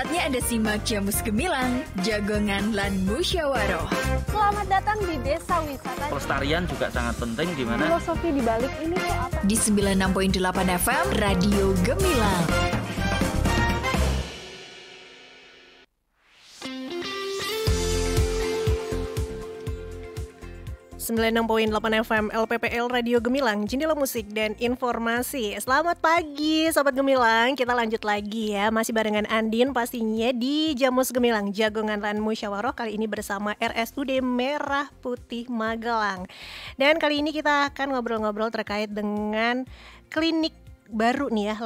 Saatnya Anda simak Jamus Gemilang, Jagongan lan Musyawaroh. Selamat datang di Desa Wisata. Pelestarian juga sangat penting di mana Filosofi di balik ini tuh apa? Di 96.8 FM, Radio Gemilang. FM LPPL Radio Gemilang, jendela musik dan informasi. Selamat pagi Sobat Gemilang, kita lanjut lagi ya. Masih barengan Andin pastinya di Jamus Gemilang, Jagongan lan Musyawaroh. Kali ini bersama RSUD Merah Putih Magelang. Dan kali ini kita akan ngobrol-ngobrol terkait dengan klinik baru nih ya,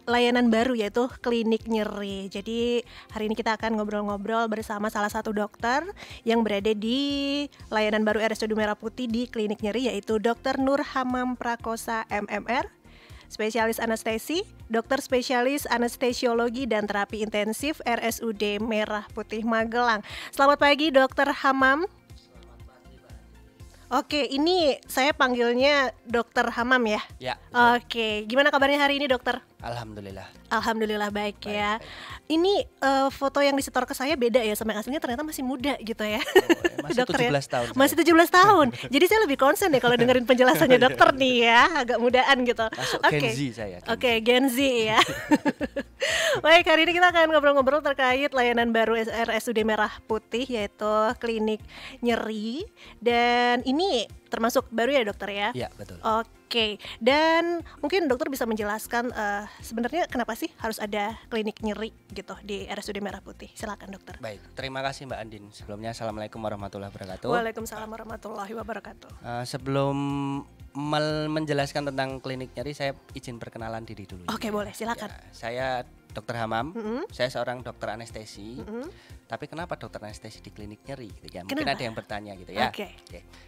layanan baru yaitu klinik nyeri. Jadi hari ini kita akan ngobrol-ngobrol bersama salah satu dokter yang berada di layanan baru RSUD Merah Putih di klinik nyeri, yaitu Dr. Nur Hamam Prakosa MMR, spesialis anestesi, dokter spesialis anestesiologi dan terapi intensif RSUD Merah Putih Magelang. Selamat pagi Dr. Hamam. Oke, ini saya panggilnya Dokter Hamam ya? Ya. Oke, gimana kabarnya hari ini dokter? Alhamdulillah. Alhamdulillah baik ya. Ini foto yang disetor ke saya beda ya sama yang aslinya, ternyata masih muda gitu ya. Masih dokter 17 ya? tahun. Masih 17 tahun. Jadi saya lebih concern ya kalau dengerin penjelasannya dokter nih ya, agak mudaan gitu. Masuk Gen Z saya. Oke, Gen Z ya. Baik, hari ini kita akan ngobrol-ngobrol terkait layanan baru RSUD Merah Putih yaitu klinik nyeri. Dan ini termasuk baru ya dokter ya? Iya, betul. Oke, dan mungkin dokter bisa menjelaskan sebenarnya kenapa sih harus ada klinik nyeri gitu di RSUD Merah Putih. Silakan dokter. Baik, terima kasih Mbak Andin. Sebelumnya Assalamualaikum warahmatullahi wabarakatuh. Waalaikumsalam warahmatullahi wabarakatuh. Sebelum menjelaskan tentang klinik nyeri, saya izin perkenalan diri dulu. Oke, boleh, silakan. Ya, saya Dr. Hamam, saya seorang dokter anestesi. Tapi kenapa dokter anestesi di klinik nyeri gitu ya? Mungkin ada yang bertanya gitu ya. Oke.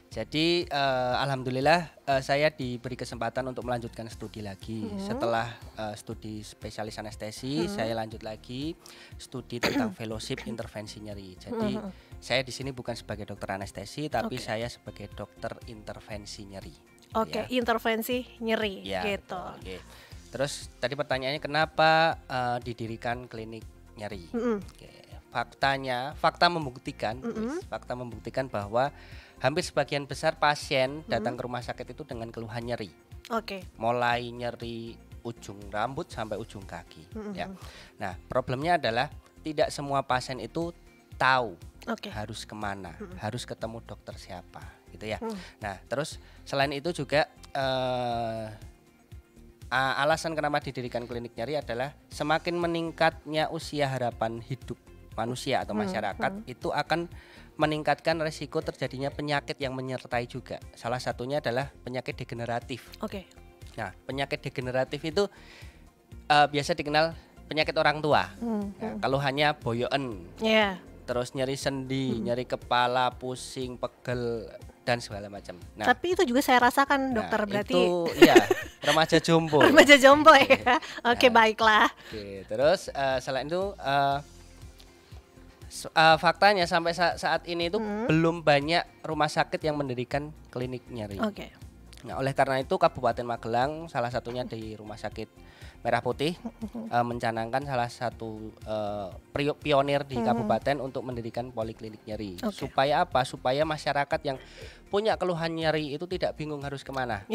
Jadi alhamdulillah saya diberi kesempatan untuk melanjutkan studi lagi. Setelah studi spesialis anestesi, saya lanjut lagi studi tentang fellowship intervensi nyeri. Jadi saya di sini bukan sebagai dokter anestesi, tapi saya sebagai dokter intervensi nyeri. Oke, intervensi nyeri ya, gitu. Oke. Terus tadi pertanyaannya kenapa didirikan klinik nyeri? Oke. Fakta membuktikan bahwa hampir sebagian besar pasien datang ke rumah sakit itu dengan keluhan nyeri. Oke. Mulai nyeri ujung rambut sampai ujung kaki. Ya. Nah, problemnya adalah tidak semua pasien itu tahu harus kemana, harus ketemu dokter siapa, gitu ya. Nah, terus selain itu juga alasan kenapa didirikan klinik nyeri adalah semakin meningkatnya usia harapan hidup manusia atau masyarakat itu akan meningkatkan resiko terjadinya penyakit yang menyertai juga. Salah satunya adalah penyakit degeneratif. Oke. Nah, penyakit degeneratif itu biasa dikenal penyakit orang tua. Nah, kalau hanya boyoen, terus nyeri sendi, nyeri kepala, pusing, pegel dan segala macam. Nah, tapi itu juga saya rasakan dokter, berarti itu ya remaja jompo. Remaja jompo ya. Oke, baiklah. Oke, terus selain itu faktanya sampai saat ini itu belum banyak rumah sakit yang mendirikan klinik nyeri. Oke. Nah, oleh karena itu Kabupaten Magelang salah satunya di Rumah Sakit Merah Putih mencanangkan salah satu pionir di kabupaten untuk mendirikan poliklinik nyeri. Supaya apa? Supaya masyarakat yang punya keluhan nyeri itu tidak bingung harus kemana.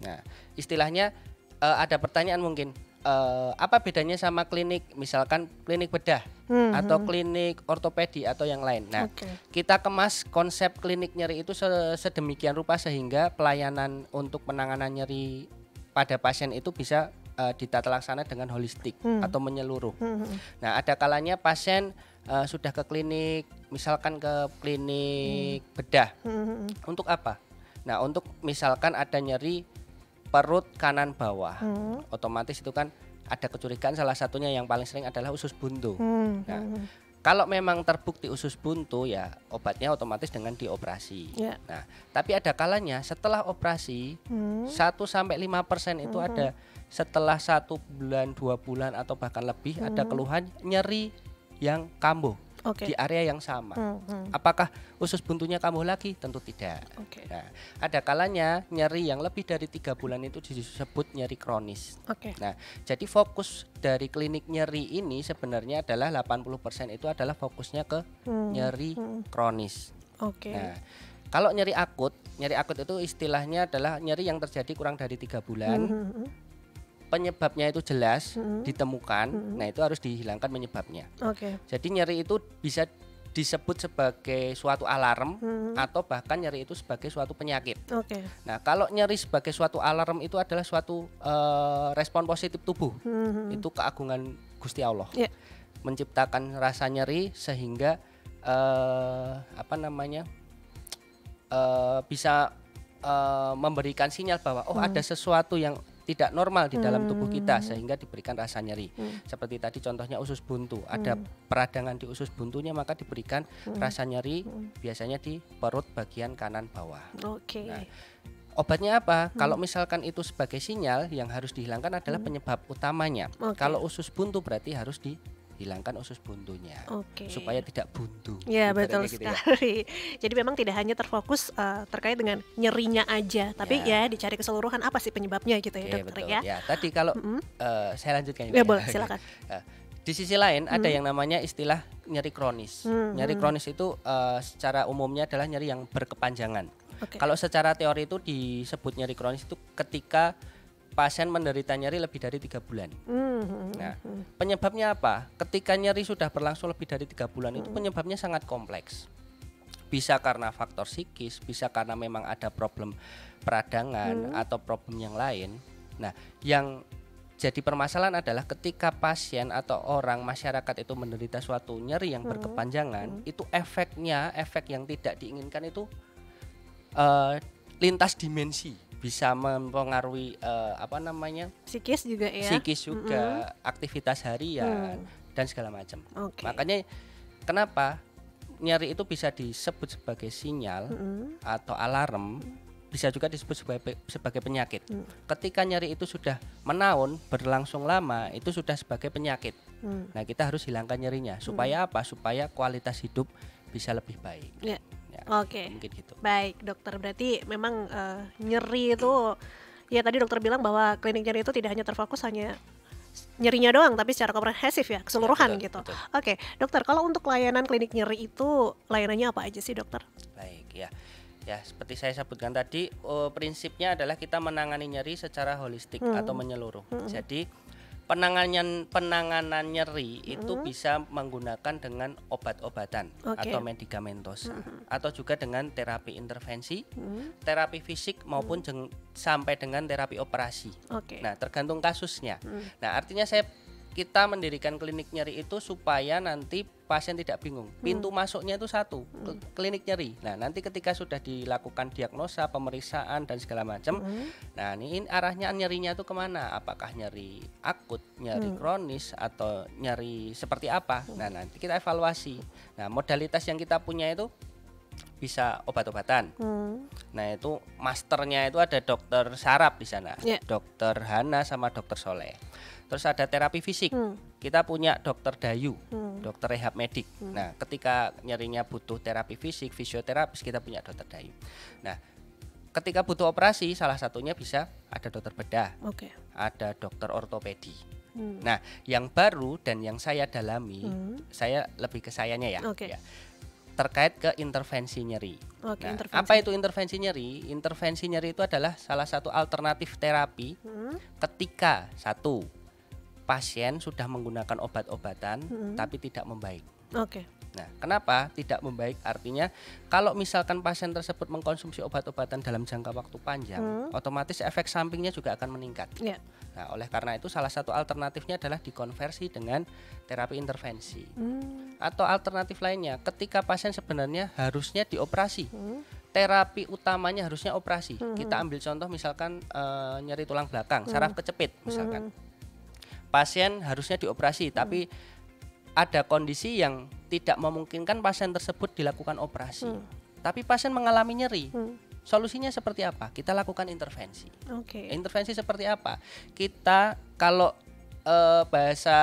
Nah, istilahnya ada pertanyaan mungkin, apa bedanya sama klinik, misalkan klinik bedah atau klinik ortopedi atau yang lain. Nah, kita kemas konsep klinik nyeri itu sedemikian rupa sehingga pelayanan untuk penanganan nyeri pada pasien itu bisa ditata laksana dengan holistik atau menyeluruh. Nah, ada kalanya pasien sudah ke klinik, misalkan ke klinik bedah. Untuk apa? Nah, untuk misalkan ada nyeri perut kanan bawah, otomatis itu kan ada kecurigaan, salah satunya yang paling sering adalah usus buntu. Nah, kalau memang terbukti usus buntu ya obatnya otomatis dengan dioperasi. Nah, tapi ada kalanya setelah operasi 1-5% itu ada setelah 1 bulan, 2 bulan atau bahkan lebih ada keluhan nyeri yang kambuh. di area yang sama. Apakah usus buntunya kambuh lagi? Tentu tidak. Nah, ada kalanya nyeri yang lebih dari 3 bulan itu disebut nyeri kronis. Nah, jadi fokus dari klinik nyeri ini sebenarnya adalah 80% itu adalah fokusnya ke nyeri kronis. Nah, kalau nyeri akut itu istilahnya adalah nyeri yang terjadi kurang dari 3 bulan. Penyebabnya itu jelas ditemukan, nah itu harus dihilangkan penyebabnya. Jadi nyeri itu bisa disebut sebagai suatu alarm atau bahkan nyeri itu sebagai suatu penyakit. Nah, kalau nyeri sebagai suatu alarm itu adalah suatu respon positif tubuh. Itu keagungan Gusti Allah. Menciptakan rasa nyeri sehingga bisa memberikan sinyal bahwa ada sesuatu yang tidak normal di dalam tubuh kita sehingga diberikan rasa nyeri. Seperti tadi contohnya usus buntu, ada peradangan di usus buntunya maka diberikan rasa nyeri biasanya di perut bagian kanan bawah. Nah, obatnya apa? Kalau misalkan itu sebagai sinyal yang harus dihilangkan adalah penyebab utamanya. Kalau usus buntu berarti harus dihilangkan usus buntunya supaya tidak buntu. Ya, betul sekali. Jadi memang tidak hanya terfokus terkait dengan nyerinya aja, tapi ya dicari keseluruhan apa sih penyebabnya gitu ya, dokter betul. Ya. Tadi kalau saya lanjutkan ya, boleh, silakan. Di sisi lain ada yang namanya istilah nyeri kronis. Nyeri kronis itu secara umumnya adalah nyeri yang berkepanjangan. Kalau secara teori itu disebut nyeri kronis itu ketika pasien menderita nyeri lebih dari 3 bulan. Nah, penyebabnya apa? Ketika nyeri sudah berlangsung lebih dari 3 bulan itu penyebabnya sangat kompleks. Bisa karena faktor psikis, bisa karena memang ada problem peradangan atau problem yang lain. Nah, yang jadi permasalahan adalah ketika pasien atau orang masyarakat itu menderita suatu nyeri yang berkepanjangan, itu efek yang tidak diinginkan itu lintas dimensi. Bisa mempengaruhi psikis juga ya, aktivitas harian dan segala macam. Makanya kenapa nyeri itu bisa disebut sebagai sinyal atau alarm, bisa juga disebut sebagai penyakit. Ketika nyeri itu sudah menaun berlangsung lama itu sudah sebagai penyakit. Nah, kita harus hilangkan nyerinya supaya apa? Supaya kualitas hidup bisa lebih baik. Mungkin gitu. Baik, dokter. Berarti memang nyeri itu ya tadi dokter bilang bahwa klinik nyeri itu tidak hanya terfokus hanya nyerinya doang, tapi secara komprehensif ya, keseluruhan gitu. Oke, dokter, kalau untuk layanan klinik nyeri itu layanannya apa aja sih, dokter? Baik, ya. Ya, seperti saya sebutkan tadi, prinsipnya adalah kita menangani nyeri secara holistik atau menyeluruh. Jadi penanganan nyeri itu bisa menggunakan dengan obat-obatan atau medikamentosa atau juga dengan terapi intervensi, terapi fisik maupun sampai dengan terapi operasi. Nah, tergantung kasusnya. Nah, artinya kita mendirikan klinik nyeri itu supaya nanti pasien tidak bingung. Pintu masuknya itu satu, klinik nyeri. Nah, nanti ketika sudah dilakukan diagnosa, pemeriksaan dan segala macam, nah ini arahnya nyerinya itu kemana? Apakah nyeri akut, nyeri kronis, atau nyeri seperti apa? Nah, nanti kita evaluasi. Nah, modalitas yang kita punya itu bisa obat-obatan. Nah, itu masternya itu ada dokter saraf di sana, dokter Hana sama dokter Soleh. Terus ada terapi fisik, kita punya dokter Dayu, dokter rehab medik. Nah, ketika nyerinya butuh terapi fisik, fisioterapis, kita punya dokter Dayu. Nah, ketika butuh operasi, salah satunya bisa ada dokter bedah, ada dokter ortopedi. Nah, yang baru dan yang saya dalami, saya lebih ke sayanya ya, terkait ke intervensi nyeri. Apa itu intervensi nyeri? Intervensi nyeri itu adalah salah satu alternatif terapi ketika pasien sudah menggunakan obat-obatan tapi tidak membaik. Nah, kenapa tidak membaik? Artinya kalau misalkan pasien tersebut mengkonsumsi obat-obatan dalam jangka waktu panjang, otomatis efek sampingnya juga akan meningkat. Nah, oleh karena itu salah satu alternatifnya adalah dikonversi dengan terapi intervensi. Atau alternatif lainnya, ketika pasien sebenarnya harusnya dioperasi, terapi utamanya harusnya operasi. Kita ambil contoh misalkan nyeri tulang belakang, saraf kecepit misalkan. Pasien harusnya dioperasi, tapi ada kondisi yang tidak memungkinkan pasien tersebut dilakukan operasi. Tapi pasien mengalami nyeri. Solusinya seperti apa? Kita lakukan intervensi. Intervensi seperti apa? Kita kalau bahasa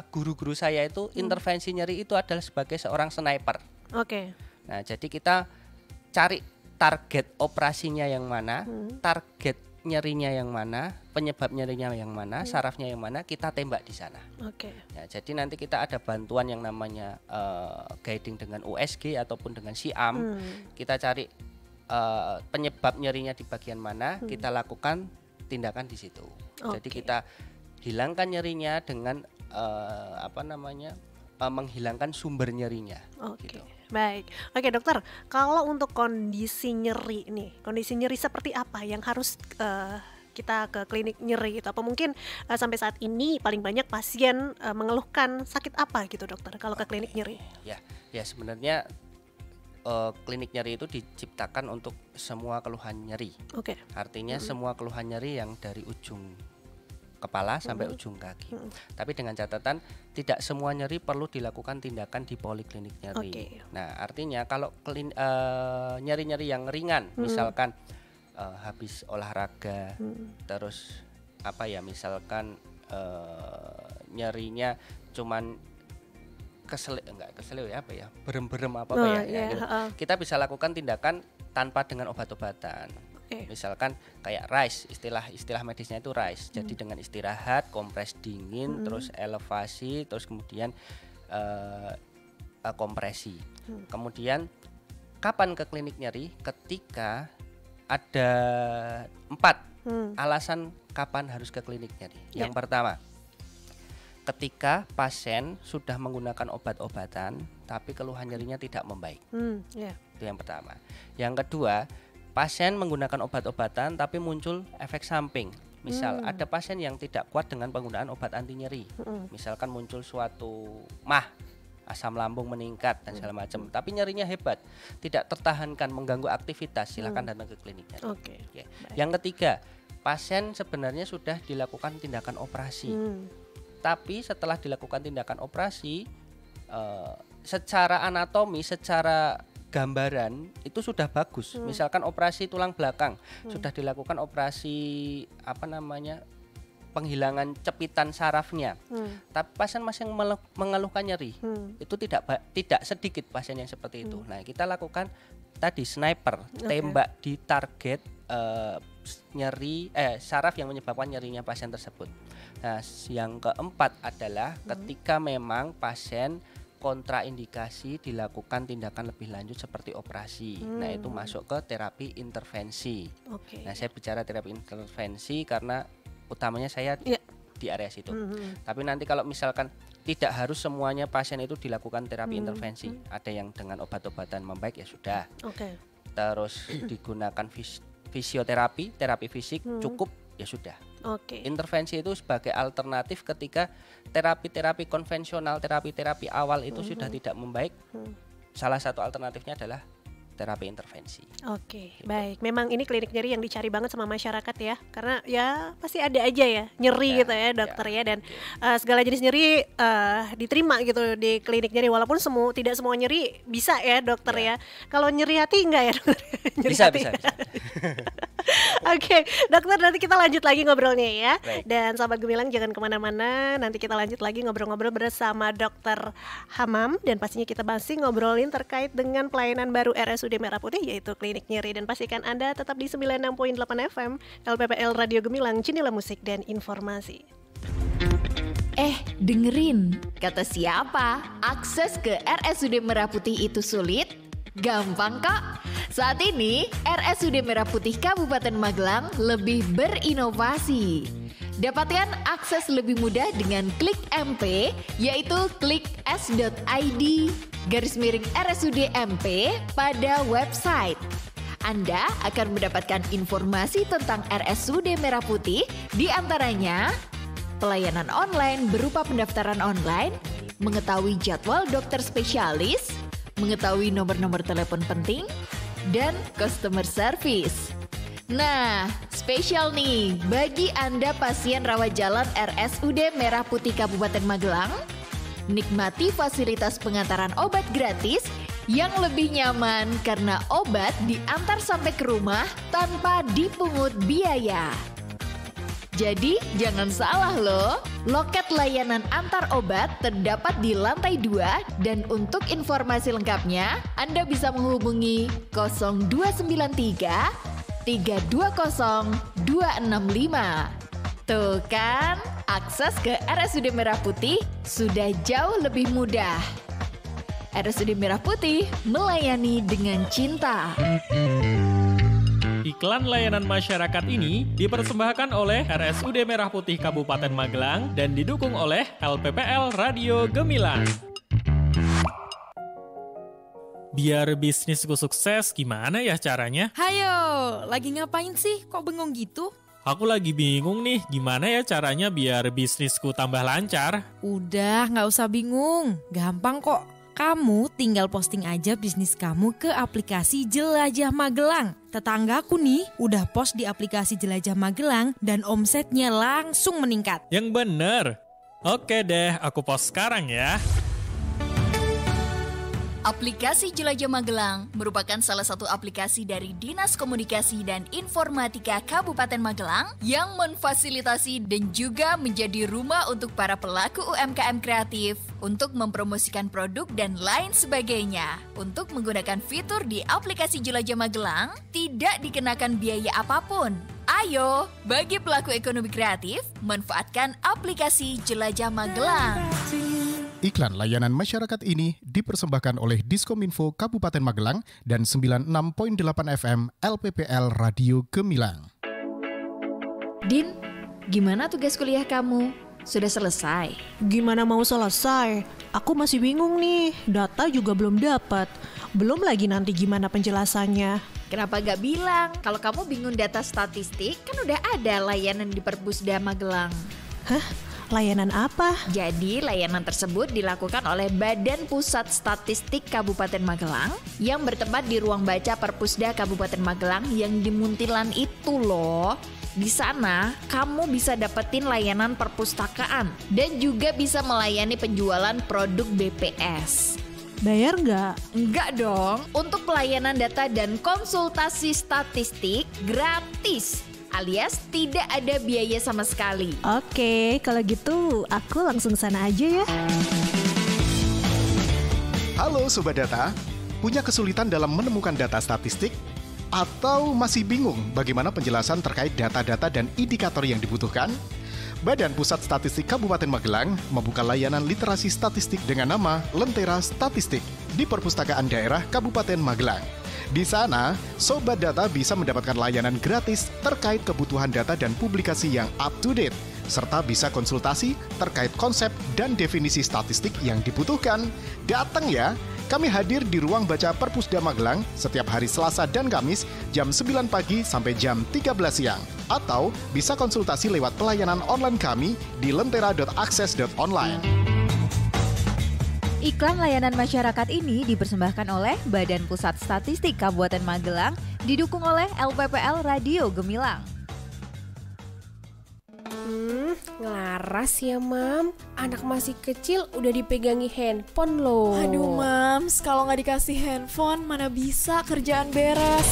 guru-guru saya itu intervensi nyeri itu adalah sebagai seorang sniper. Oke. Nah, jadi kita cari target operasinya yang mana, target nyerinya yang mana, penyebab nyerinya yang mana, sarafnya yang mana, kita tembak di sana. Oke. Ya, jadi nanti kita ada bantuan yang namanya guiding dengan USG ataupun dengan siam. Kita cari penyebab nyerinya di bagian mana, kita lakukan tindakan di situ. Jadi kita hilangkan nyerinya dengan menghilangkan sumber nyerinya. Oke. Gitu. Baik. Oke, dokter. Kalau untuk kondisi nyeri nih, kondisi nyeri seperti apa yang harus kita ke klinik nyeri gitu? Apa mungkin sampai saat ini paling banyak pasien mengeluhkan sakit apa gitu, dokter? Kalau ke klinik nyeri? Ya sebenarnya klinik nyeri itu diciptakan untuk semua keluhan nyeri. Oke. Artinya semua keluhan nyeri yang dari ujung kepala sampai ujung kaki. Tapi dengan catatan tidak semua nyeri perlu dilakukan tindakan di poliklinik nyeri. Oke. Nah, artinya kalau nyeri-nyeri yang ringan, misalkan habis olahraga, terus misalkan nyerinya cuman berem-berem gitu. Kita bisa lakukan tindakan tanpa dengan obat-obatan. Misalkan kayak RICE, istilah medisnya itu RICE. Jadi dengan istirahat, kompres dingin, terus elevasi, terus kemudian kompresi. Kemudian kapan ke klinik nyeri? Ketika ada 4 alasan kapan harus ke klinik nyeri. Yang pertama, ketika pasien sudah menggunakan obat-obatan tapi keluhan nyerinya tidak membaik. Itu yang pertama. Yang kedua, pasien menggunakan obat-obatan tapi muncul efek samping. Misal ada pasien yang tidak kuat dengan penggunaan obat anti nyeri. Misalkan muncul suatu asam lambung meningkat dan segala macam, tapi nyerinya hebat, tidak tertahankan, mengganggu aktivitas, silakan datang ke klinik nyeri. Yang ketiga, pasien sebenarnya sudah dilakukan tindakan operasi. Tapi setelah dilakukan tindakan operasi, secara anatomi, secara gambaran itu sudah bagus. Misalkan operasi tulang belakang, sudah dilakukan operasi penghilangan cepitan sarafnya. Tapi pasien masih mengeluhkan nyeri. Itu tidak sedikit pasien yang seperti itu. Nah, kita lakukan tadi sniper, tembak di target saraf yang menyebabkan nyerinya pasien tersebut. Nah, yang keempat adalah ketika memang pasien kontraindikasi dilakukan tindakan lebih lanjut seperti operasi. Nah, itu masuk ke terapi intervensi. Nah, saya bicara terapi intervensi karena utamanya saya di area situ. Tapi nanti kalau misalkan tidak harus semuanya pasien itu dilakukan terapi intervensi. Ada yang dengan obat-obatan membaik ya sudah. Terus digunakan fisioterapi, terapi fisik cukup ya sudah. Intervensi itu sebagai alternatif ketika terapi-terapi konvensional, terapi-terapi awal itu sudah tidak membaik. Salah satu alternatifnya adalah terapi intervensi. Baik. Memang ini klinik nyeri yang dicari banget sama masyarakat ya, karena ya pasti ada aja ya nyeri gitu ya dokter ya, dan segala jenis nyeri diterima gitu di klinik nyeri, walaupun tidak semua nyeri bisa ya dokter ya. Kalau nyeri hati enggak ya dokter? Bisa. Dokter, nanti kita lanjut lagi ngobrolnya ya. Dan sahabat Gemilang jangan kemana-mana, nanti kita lanjut lagi ngobrol-ngobrol bersama Dokter Hamam, dan pastinya kita masih ngobrolin terkait dengan pelayanan baru RSUD Merah Putih, yaitu klinik nyeri. Dan pastikan Anda tetap di 96.8 FM LPPL Radio Gemilang, jendela musik dan informasi. Dengerin, kata siapa? Akses ke RSUD Merah Putih itu sulit? Gampang kok. Saat ini RSUD Merah Putih Kabupaten Magelang lebih berinovasi. Dapatkan akses lebih mudah dengan klik MP, yaitu klik s.id/RSUD MP pada website. Anda akan mendapatkan informasi tentang RSUD Merah Putih, di antaranya pelayanan online berupa pendaftaran online, mengetahui jadwal dokter spesialis, mengetahui nomor-nomor telepon penting, dan customer service. Nah, spesial nih bagi Anda pasien rawat jalan RSUD Merah Putih Kabupaten Magelang, nikmati fasilitas pengantaran obat gratis yang lebih nyaman karena obat diantar sampai ke rumah tanpa dipungut biaya. Jadi jangan salah loh. Loket layanan antar obat terdapat di lantai 2 dan untuk informasi lengkapnya Anda bisa menghubungi 0293 320 265. Tuh kan, akses ke RSUD Merah Putih sudah jauh lebih mudah. RSUD Merah Putih melayani dengan cinta. Iklan layanan masyarakat ini dipersembahkan oleh RSUD Merah Putih Kabupaten Magelang dan didukung oleh LPPL Radio Gemilang. Biar bisnisku sukses, gimana ya caranya? Hayo, lagi ngapain sih? Kok bengong gitu? Aku lagi bingung nih, gimana ya caranya biar bisnisku tambah lancar? Udah, nggak usah bingung. Gampang kok. Kamu tinggal posting aja bisnis kamu ke aplikasi Jelajah Magelang. Tetanggaku nih udah post di aplikasi Jelajah Magelang dan omsetnya langsung meningkat. Yang bener. Oke deh, aku post sekarang ya. Aplikasi Jelajah Magelang merupakan salah satu aplikasi dari Dinas Komunikasi dan Informatika Kabupaten Magelang yang memfasilitasi dan juga menjadi rumah untuk para pelaku UMKM kreatif untuk mempromosikan produk dan lain sebagainya. Untuk menggunakan fitur di aplikasi Jelajah Magelang, tidak dikenakan biaya apapun. Ayo, bagi pelaku ekonomi kreatif, manfaatkan aplikasi Jelajah Magelang. Iklan layanan masyarakat ini dipersembahkan oleh Diskominfo Kabupaten Magelang dan 96.8 FM LPPL Radio Gemilang. Din, gimana tugas kuliah kamu? Sudah selesai? Gimana mau selesai? Aku masih bingung nih, data juga belum dapat. Belum lagi nanti gimana penjelasannya. Kenapa gak bilang? Kalau kamu bingung data statistik, kan udah ada layanan di Perpusda Magelang. Hah? Layanan apa? Jadi layanan tersebut dilakukan oleh Badan Pusat Statistik Kabupaten Magelang yang bertempat di ruang baca Perpusda Kabupaten Magelang yang di Muntilan itu loh. Di sana kamu bisa dapetin layanan perpustakaan dan juga bisa melayani penjualan produk BPS. Bayar nggak? Enggak dong. Untuk pelayanan data dan konsultasi statistik gratis. Alias tidak ada biaya sama sekali. Oke, kalau gitu aku langsung sana aja ya. Halo Sobat Data, punya kesulitan dalam menemukan data statistik? Atau masih bingung bagaimana penjelasan terkait data-data dan indikator yang dibutuhkan? Badan Pusat Statistik Kabupaten Magelang membuka layanan literasi statistik dengan nama Lentera Statistik di Perpustakaan Daerah Kabupaten Magelang. Di sana, Sobat Data bisa mendapatkan layanan gratis terkait kebutuhan data dan publikasi yang up to date, serta bisa konsultasi terkait konsep dan definisi statistik yang dibutuhkan. Datang ya! Kami hadir di ruang baca Perpusda Magelang setiap hari Selasa dan Kamis jam 9 pagi sampai jam 13 siang. Atau bisa konsultasi lewat pelayanan online kami di lentera.akses.online. Iklan layanan masyarakat ini dipersembahkan oleh Badan Pusat Statistik Kabupaten Magelang, didukung oleh LPPL Radio Gemilang. Ngelaras ya, Mam. Anak masih kecil udah dipegangi handphone loh. Aduh, Mams, kalau nggak dikasih handphone, mana bisa kerjaan beres.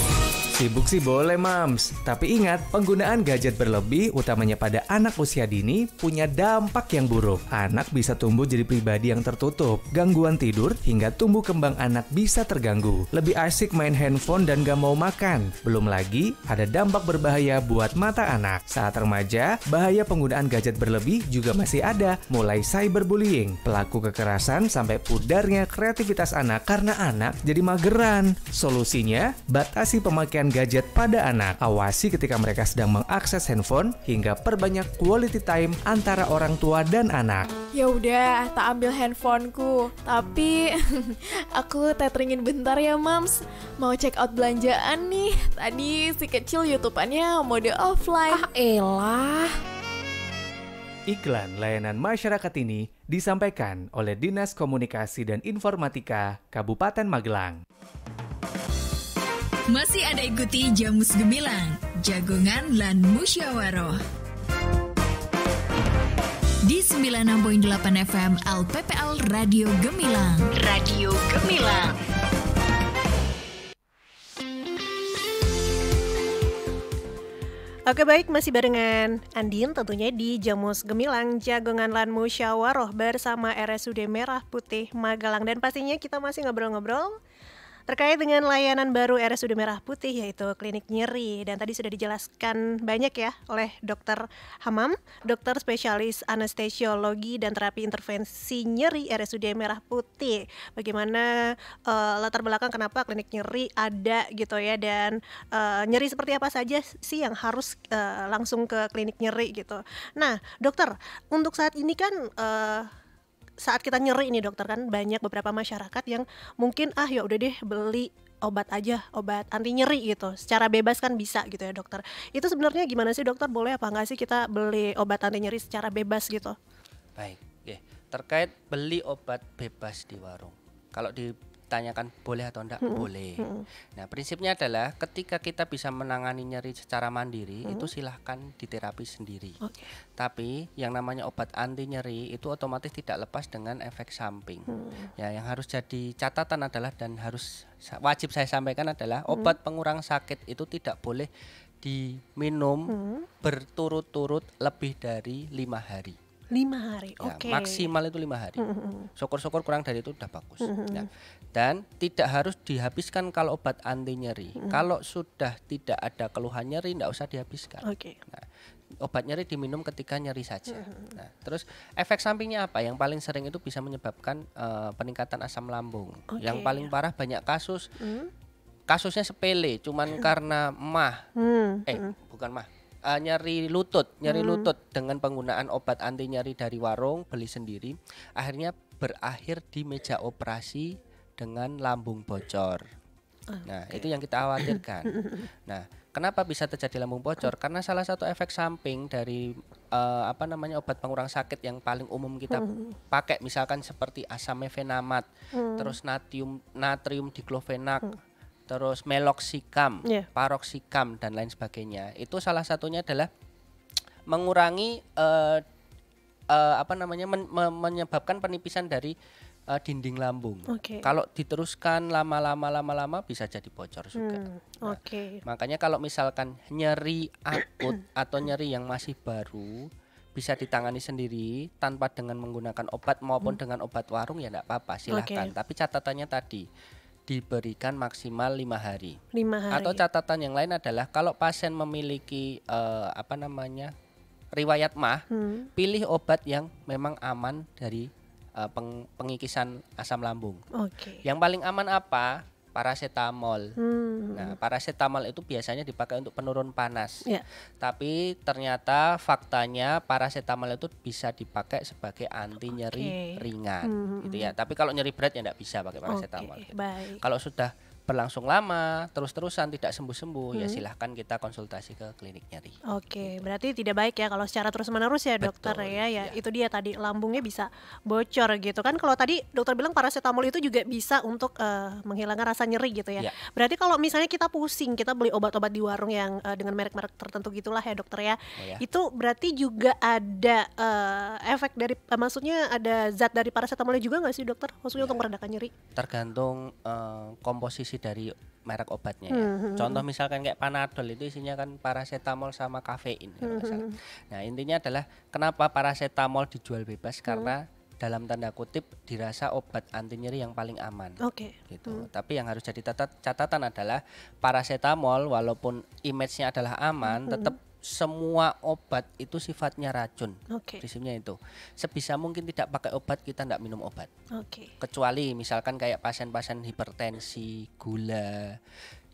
Sibuk sih boleh, Mams. Tapi ingat, penggunaan gadget berlebih, utamanya pada anak usia dini, punya dampak yang buruk. Anak bisa tumbuh jadi pribadi yang tertutup, gangguan tidur, hingga tumbuh kembang anak bisa terganggu. Lebih asik main handphone dan gak mau makan. Belum lagi, ada dampak berbahaya buat mata anak. Saat remaja, bahaya penggunaan gadget berlebih juga masih ada, mulai cyberbullying, pelaku kekerasan, sampai pudarnya kreativitas anak karena anak jadi mageran. Solusinya, batasi pemakaian gadget pada anak. Awasi ketika mereka sedang mengakses handphone hingga perbanyak quality time antara orang tua dan anak. Ya udah, tak ambil handphoneku. Tapi aku teteringin bentar ya, Mams. Mau check out belanjaan nih. Tadi si kecil YouTube-annya mode offline. Ah elah. Iklan layanan masyarakat ini disampaikan oleh Dinas Komunikasi dan Informatika Kabupaten Magelang. Masih ada ikuti Jamus Gemilang, Jagongan lan Musyawaroh. Di 96.8 FM LPPL Radio Gemilang. Radio Gemilang. Oke baik, masih barengan Andin tentunya di Jamus Gemilang Jagongan Lan Musyawaroh bersama RSUD Merah Putih Magelang. Dan pastinya kita masih ngobrol-ngobrol terkait dengan layanan baru RSUD Merah Putih, yaitu klinik nyeri. Dan tadi sudah dijelaskan banyak ya oleh Dr. Hamam, dokter spesialis anestesiologi dan terapi intervensi nyeri RSUD Merah Putih. Bagaimana latar belakang kenapa klinik nyeri ada gitu ya, dan nyeri seperti apa saja sih yang harus langsung ke klinik nyeri gitu. Nah dokter, untuk saat ini kan saat kita nyeri ini dokter, kan banyak beberapa masyarakat yang mungkin ya udah deh beli obat aja, obat anti nyeri gitu, secara bebas kan bisa gitu ya dokter. Itu sebenarnya gimana sih dokter, boleh apa enggak sih kita beli obat anti nyeri secara bebas gitu? Baik, terkait beli obat bebas di warung, kalau ditanyakan boleh atau enggak, boleh. Nah prinsipnya adalah ketika kita bisa menangani nyeri secara mandiri, itu silahkan diterapi sendiri. Tapi yang namanya obat anti nyeri itu otomatis tidak lepas dengan efek samping. Ya, yang harus jadi catatan adalah, dan harus wajib saya sampaikan adalah, obat pengurang sakit itu tidak boleh diminum berturut-turut lebih dari 5 hari. 5 hari, oke. Maksimal itu 5 hari. Syukur-syukur kurang dari itu udah bagus. Dan tidak harus dihabiskan kalau obat anti nyeri. Kalau sudah tidak ada keluhan nyeri, tidak usah dihabiskan. Nah, obat nyeri diminum ketika nyeri saja. Nah, terus efek sampingnya apa? Yang paling sering itu bisa menyebabkan peningkatan asam lambung. Yang paling parah banyak kasus, kasusnya sepele, cuman karena bukan mah. Nyeri lutut dengan penggunaan obat anti nyeri dari warung, beli sendiri, akhirnya berakhir di meja operasi dengan lambung bocor. Nah, itu yang kita khawatirkan. Nah, kenapa bisa terjadi lambung bocor? Karena salah satu efek samping dari obat pengurang sakit yang paling umum kita pakai, misalkan seperti asam mefenamat, terus natrium diklofenak, terus meloxicam, paroxicam dan lain sebagainya. Itu salah satunya adalah mengurangi menyebabkan penipisan dari dinding lambung. Kalau diteruskan lama-lama bisa jadi bocor juga. Makanya kalau misalkan nyeri akut atau nyeri yang masih baru bisa ditangani sendiri tanpa dengan menggunakan obat maupun dengan obat warung, ya enggak apa-apa, silahkan. Tapi catatannya tadi diberikan maksimal 5 hari. 5 hari. Atau catatan yang lain adalah kalau pasien memiliki riwayat MAH, pilih obat yang memang aman dari pengikisan asam lambung. Yang paling aman apa? Parasetamol. Nah, parasetamol itu biasanya dipakai untuk penurun panas. Tapi ternyata faktanya parasetamol itu bisa dipakai sebagai anti nyeri ringan, gitu ya. Tapi kalau nyeri berat ya enggak bisa pakai parasetamol. Gitu. Kalau sudah berlangsung lama, terus-terusan tidak sembuh-sembuh, ya silahkan kita konsultasi ke klinik nyeri. Berarti tidak baik ya kalau secara terus-menerus ya dokter. Ya. Itu dia tadi, lambungnya bisa bocor gitu kan. Kalau tadi dokter bilang parasetamol itu juga bisa untuk menghilangkan rasa nyeri gitu ya. Berarti kalau misalnya kita pusing, kita beli obat-obat di warung yang dengan merek-merek tertentu gitulah ya dokter ya. Itu berarti juga ada efek dari, maksudnya ada zat dari parasetamolnya juga nggak sih dokter? Maksudnya untuk meredakan nyeri? Tergantung komposisi dari merek obatnya ya. Contoh misalkan kayak Panadol itu isinya kan parasetamol sama kafein. Nah, intinya adalah kenapa parasetamol dijual bebas, karena dalam tanda kutip dirasa obat anti nyeri yang paling aman. Gitu. Tapi yang harus jadi catatan adalah parasetamol walaupun image-nya adalah aman, tetap semua obat itu sifatnya racun. Prinsipnya itu. Sebisa mungkin tidak pakai obat, kita tidak minum obat. Kecuali misalkan kayak pasien-pasien hipertensi, gula,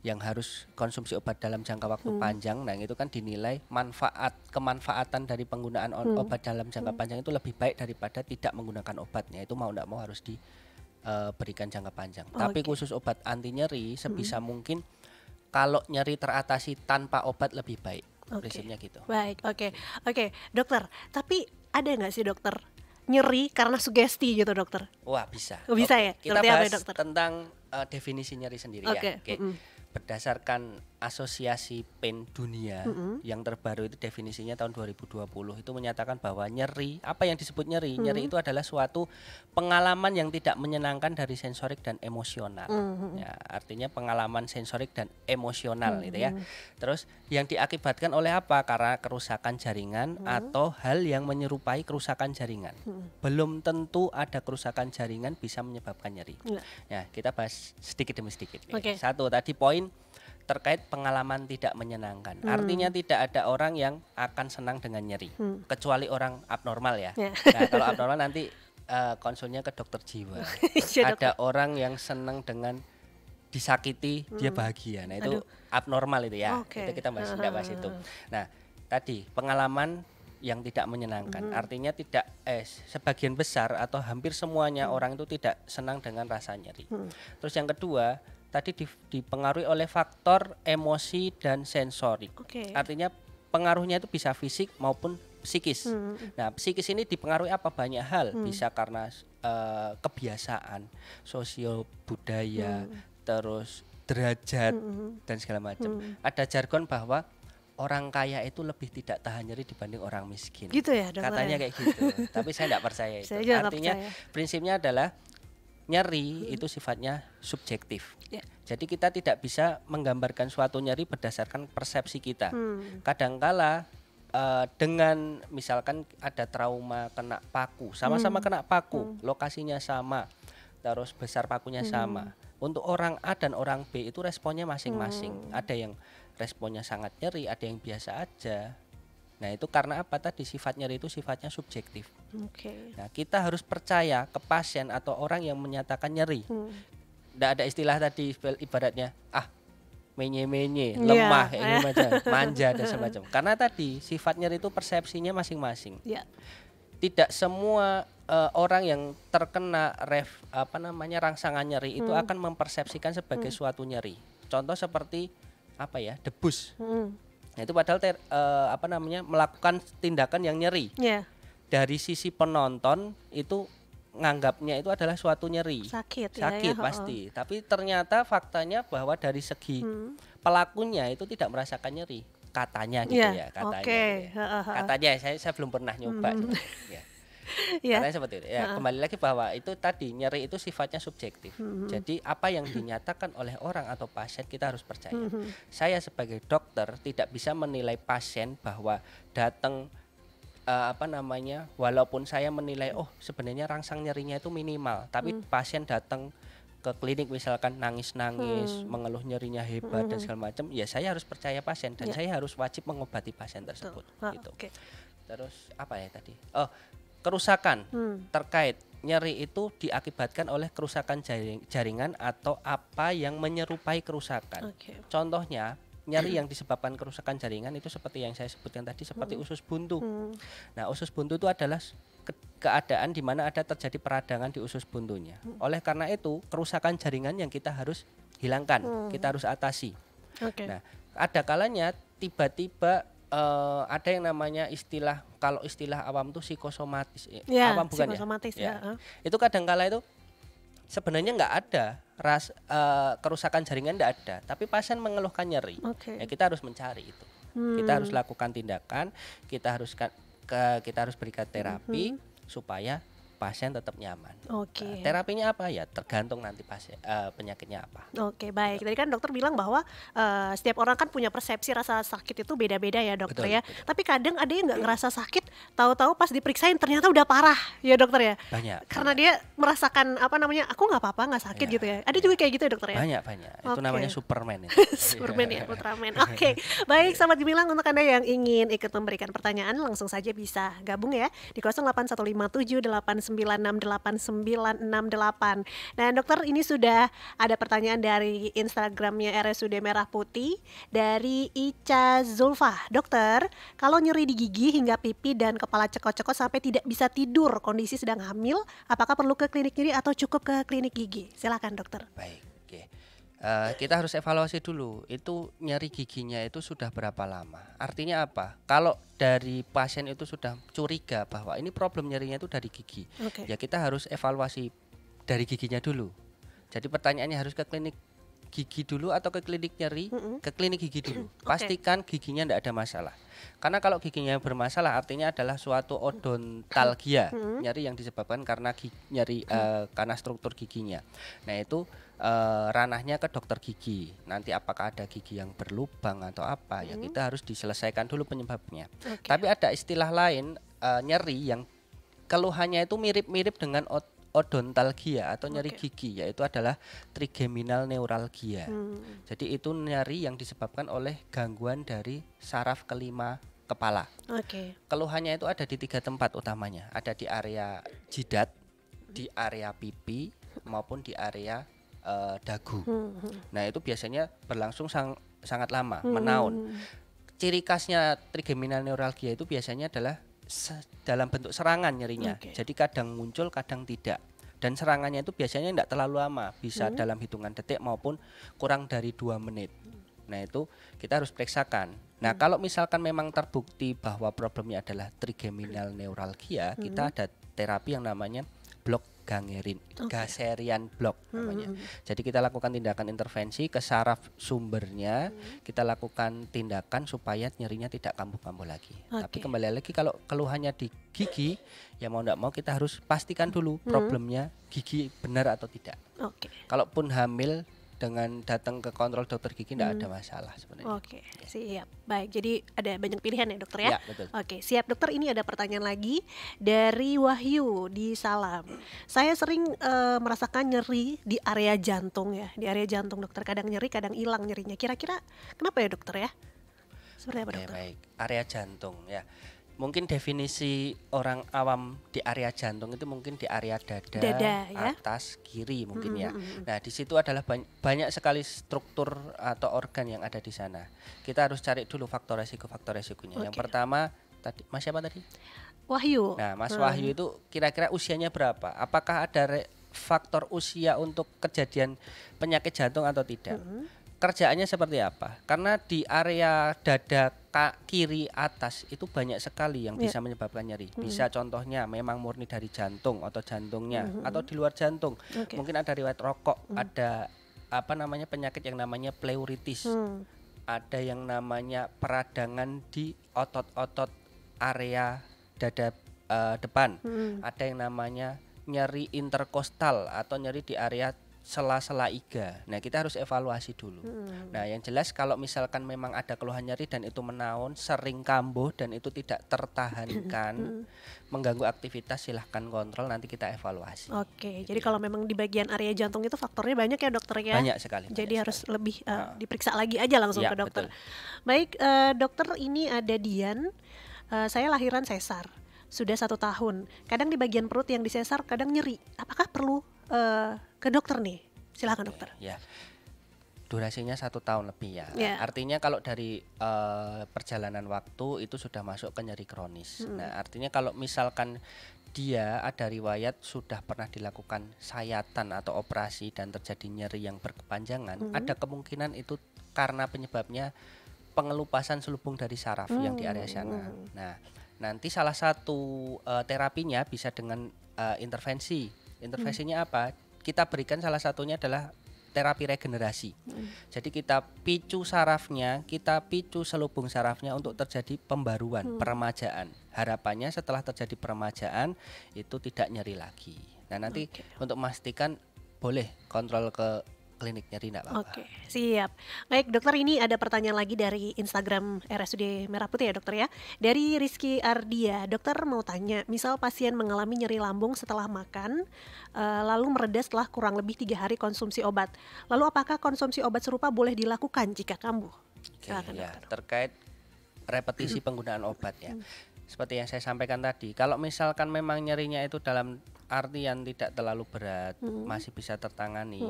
yang harus konsumsi obat dalam jangka waktu panjang. Nah, itu kan dinilai kemanfaatan dari penggunaan obat dalam jangka panjang itu lebih baik daripada tidak menggunakan obatnya. Itu mau tidak mau harus diberikan jangka panjang. Tapi khusus obat anti nyeri sebisa mungkin kalau nyeri teratasi tanpa obat lebih baik. Prinsipnya gitu. Baik, oke. Dokter, tapi ada nggak sih dokter nyeri karena sugesti gitu dokter? Wah, bisa. Bisa ya? Kita bahas dokter? tentang definisi nyeri sendiri ya. Berdasarkan Asosiasi Pain Dunia yang terbaru itu definisinya tahun 2020 itu menyatakan bahwa nyeri, apa yang disebut nyeri? Nyeri itu adalah suatu pengalaman yang tidak menyenangkan dari sensorik dan emosional. Ya, artinya pengalaman sensorik dan emosional gitu ya. Terus yang diakibatkan oleh apa? Karena kerusakan jaringan atau hal yang menyerupai kerusakan jaringan. Belum tentu ada kerusakan jaringan bisa menyebabkan nyeri. Ya, kita bahas sedikit demi sedikit. Okay. Satu tadi poin terkait pengalaman tidak menyenangkan. Artinya tidak ada orang yang akan senang dengan nyeri, kecuali orang abnormal ya. Nah, kalau abnormal nanti konsulnya ke dokter jiwa. Ada orang yang senang dengan disakiti, dia bahagia. Nah, itu abnormal itu ya. Itu kita tidak bahas itu. Nah, tadi pengalaman yang tidak menyenangkan. Artinya tidak sebagian besar atau hampir semuanya orang itu tidak senang dengan rasa nyeri. Terus yang kedua, tadi dipengaruhi oleh faktor emosi dan sensorik. Artinya pengaruhnya itu bisa fisik maupun psikis. Nah, psikis ini dipengaruhi apa? Banyak hal. Bisa karena kebiasaan, sosio budaya, terus derajat dan segala macam. Ada jargon bahwa orang kaya itu lebih tidak tahan nyeri dibanding orang miskin. Gitu ya, dokter? Katanya kayak gitu. Tapi saya tidak percaya itu. Artinya prinsipnya adalah nyeri itu sifatnya subjektif. Jadi kita tidak bisa menggambarkan suatu nyeri berdasarkan persepsi kita. Kadangkala dengan misalkan ada trauma kena paku, sama-sama kena paku, lokasinya sama, terus besar pakunya sama. Untuk orang A dan orang B itu responnya masing-masing. Ada yang responnya sangat nyeri, ada yang biasa aja. Nah, itu karena apa tadi? Sifat nyeri itu sifatnya subjektif. Nah, kita harus percaya ke pasien atau orang yang menyatakan nyeri. Tidak ada istilah tadi ibaratnya menye-menye, lemah, ini macam manja dan semacam. Karena tadi sifat nyeri itu persepsinya masing-masing. Tidak semua orang yang terkena rangsangan nyeri itu akan mempersepsikan sebagai suatu nyeri. Contoh seperti debus. Nah, itu padahal melakukan tindakan yang nyeri. Dari sisi penonton itu nganggapnya itu adalah suatu nyeri. Sakit pasti. Tapi ternyata faktanya bahwa dari segi pelakunya itu tidak merasakan nyeri. Katanya gitu ya, katanya. Katanya saya belum pernah nyoba. Katanya seperti itu. Ya, kembali lagi bahwa itu tadi nyeri itu sifatnya subjektif. Jadi apa yang dinyatakan oleh orang atau pasien kita harus percaya. Saya sebagai dokter tidak bisa menilai pasien bahwa datang walaupun saya menilai sebenarnya rangsang nyerinya itu minimal, tapi pasien datang ke klinik misalkan nangis-nangis, mengeluh nyerinya hebat dan segala macam, ya saya harus percaya pasien dan saya harus wajib mengobati pasien tersebut gitu. Terus apa ya tadi? Kerusakan terkait nyeri itu diakibatkan oleh kerusakan jaringan atau apa yang menyerupai kerusakan. Contohnya nyeri yang disebabkan kerusakan jaringan itu seperti yang saya sebutkan tadi, seperti usus buntu. Nah, usus buntu itu adalah keadaan di mana ada terjadi peradangan di usus buntunya. Oleh karena itu, kerusakan jaringan yang kita harus hilangkan, kita harus atasi. Nah, ada kalanya tiba-tiba ada yang namanya kalau istilah awam itu psikosomatis. Awam bukan psikosomatis ya. Itu kadang-kala itu sebenarnya nggak ada kerusakan jaringan, nggak ada, tapi pasien mengeluhkan nyeri. Ya, kita harus mencari itu. Kita harus lakukan tindakan, kita harus berikan terapi supaya pasien tetap nyaman. Terapinya apa ya? Tergantung nanti pasien penyakitnya apa. Baik. Tadi kan dokter bilang bahwa setiap orang kan punya persepsi rasa sakit itu beda-beda ya dokter. Betul. Tapi kadang ada yang nggak ngerasa sakit, tahu-tahu pas diperiksain ternyata udah parah ya dokter ya. Banyak. Karena dia merasakan aku nggak apa-apa, nggak sakit gitu ya. Ada juga kayak gitu ya dokter ya. Banyak. Itu namanya Superman. Superman ya, Ultraman. Baik, sahabat Gemilang, untuk Anda yang ingin ikut memberikan pertanyaan langsung saja bisa gabung ya di 081578968 Nah, dokter, ini sudah ada pertanyaan dari Instagramnya RSUD Merah Putih dari Ica Zulfa. Dokter, kalau nyeri di gigi hingga pipi dan kepala cekot-cekot sampai tidak bisa tidur, kondisi sedang hamil, apakah perlu ke klinik nyeri atau cukup ke klinik gigi? Silakan dokter. Baik, kita harus evaluasi dulu, itu nyeri giginya itu sudah berapa lama. Artinya apa? Kalau dari pasien itu sudah curiga bahwa ini problem nyerinya itu dari gigi, ya kita harus evaluasi dari giginya dulu. Jadi pertanyaannya harus ke klinik gigi dulu atau ke klinik nyeri, ke klinik gigi dulu. Oke. Pastikan giginya tidak ada masalah. Karena kalau giginya bermasalah artinya adalah suatu odontalgia, nyeri yang disebabkan karena nyeri karena struktur giginya. Nah, itu ranahnya ke dokter gigi. Nanti apakah ada gigi yang berlubang atau apa, ya kita harus diselesaikan dulu penyebabnya. Tapi ada istilah lain nyeri yang keluhannya itu mirip-mirip dengan odontalgia atau nyeri gigi, yaitu adalah trigeminal neuralgia. Jadi itu nyeri yang disebabkan oleh gangguan dari saraf kelima kepala. Keluhannya itu ada di 3 tempat utamanya, ada di area jidat, di area pipi, maupun di area dagu. Nah, itu biasanya berlangsung sangat lama, menaun. Ciri khasnya trigeminal neuralgia itu biasanya adalah dalam bentuk serangan nyerinya. Jadi kadang muncul, kadang tidak. Dan serangannya itu biasanya tidak terlalu lama, bisa dalam hitungan detik maupun kurang dari 2 menit. Nah, itu kita harus periksakan. Nah, kalau misalkan memang terbukti bahwa problemnya adalah trigeminal neuralgia, kita ada terapi yang namanya blok gangerin, Gasserian block namanya. Jadi kita lakukan tindakan intervensi ke saraf sumbernya, kita lakukan tindakan supaya nyerinya tidak kambuh-kambuh lagi. Tapi kembali lagi kalau keluhannya di gigi, ya mau tidak mau kita harus pastikan dulu problemnya gigi benar atau tidak. Kalaupun hamil dengan datang ke kontrol dokter gigi tidak ada masalah sebenarnya. Siap. Baik, jadi ada banyak pilihan ya dokter ya? Ya, betul. Siap dokter, ini ada pertanyaan lagi dari Wahyu di Salam. Saya sering merasakan nyeri di area jantung ya, di area jantung dokter. Kadang nyeri, kadang hilang nyerinya. Kira-kira kenapa ya dokter ya? Seperti apa dokter? Baik, area jantung ya. Mungkin definisi orang awam di area jantung itu mungkin di area dada ya? Atas kiri mungkin ya. Nah, di situ adalah banyak sekali struktur atau organ yang ada di sana. Kita harus cari dulu faktor resikonya. Yang pertama tadi Mas siapa tadi? Wahyu. Nah, Mas Wahyu itu kira-kira usianya berapa? Apakah ada faktor usia untuk kejadian penyakit jantung atau tidak? Kerjaannya seperti apa? Karena di area dada kiri atas itu banyak sekali yang bisa menyebabkan nyeri. Bisa contohnya memang murni dari jantung atau jantungnya atau di luar jantung. Mungkin ada riwayat rokok, ada penyakit yang namanya pleuritis. Ada yang namanya peradangan di otot-otot area dada depan. Ada yang namanya nyeri interkostal atau nyeri di area sela-sela iga. Nah, kita harus evaluasi dulu. Nah, yang jelas kalau misalkan memang ada keluhan nyeri dan itu menaun, sering kambuh dan itu tidak tertahankan, mengganggu aktivitas, silahkan kontrol, nanti kita evaluasi. Jadi kalau memang di bagian area jantung itu faktornya banyak ya dokter ya? Banyak sekali. Jadi harus lebih diperiksa lagi aja langsung ke dokter. Betul. Baik, dokter, ini ada Dian. Saya lahiran sesar. Sudah 1 tahun. Kadang di bagian perut yang disesar kadang nyeri. Apakah perlu ke dokter nih? Silakan dokter. Ya, durasinya 1 tahun lebih ya. Artinya kalau dari perjalanan waktu itu sudah masuk ke nyeri kronis. Nah, artinya kalau misalkan dia ada riwayat sudah pernah dilakukan sayatan atau operasi dan terjadi nyeri yang berkepanjangan, ada kemungkinan itu karena penyebabnya pengelupasan selubung dari saraf yang di area sana. Nah, nanti salah satu terapinya bisa dengan intervensi. Intervensinya apa? Kita berikan salah satunya adalah terapi regenerasi. Jadi kita picu sarafnya, kita picu selubung sarafnya untuk terjadi pembaruan, peremajaan. Harapannya setelah terjadi peremajaan itu tidak nyeri lagi. Nah, nanti untuk memastikan boleh kontrol ke klinik nyeri enggak apa-apa. Siap. Baik dokter, ini ada pertanyaan lagi dari Instagram RSUD Merah Putih ya dokter ya. Dari Rizky Ardia. Dokter mau tanya, misal pasien mengalami nyeri lambung setelah makan, lalu mereda setelah kurang lebih 3 hari konsumsi obat. Lalu apakah konsumsi obat serupa boleh dilakukan jika kambuh? Silakan dokter. Terkait repetisi penggunaan obat ya. Seperti yang saya sampaikan tadi, kalau misalkan memang nyerinya itu dalam artian tidak terlalu berat, masih bisa tertangani,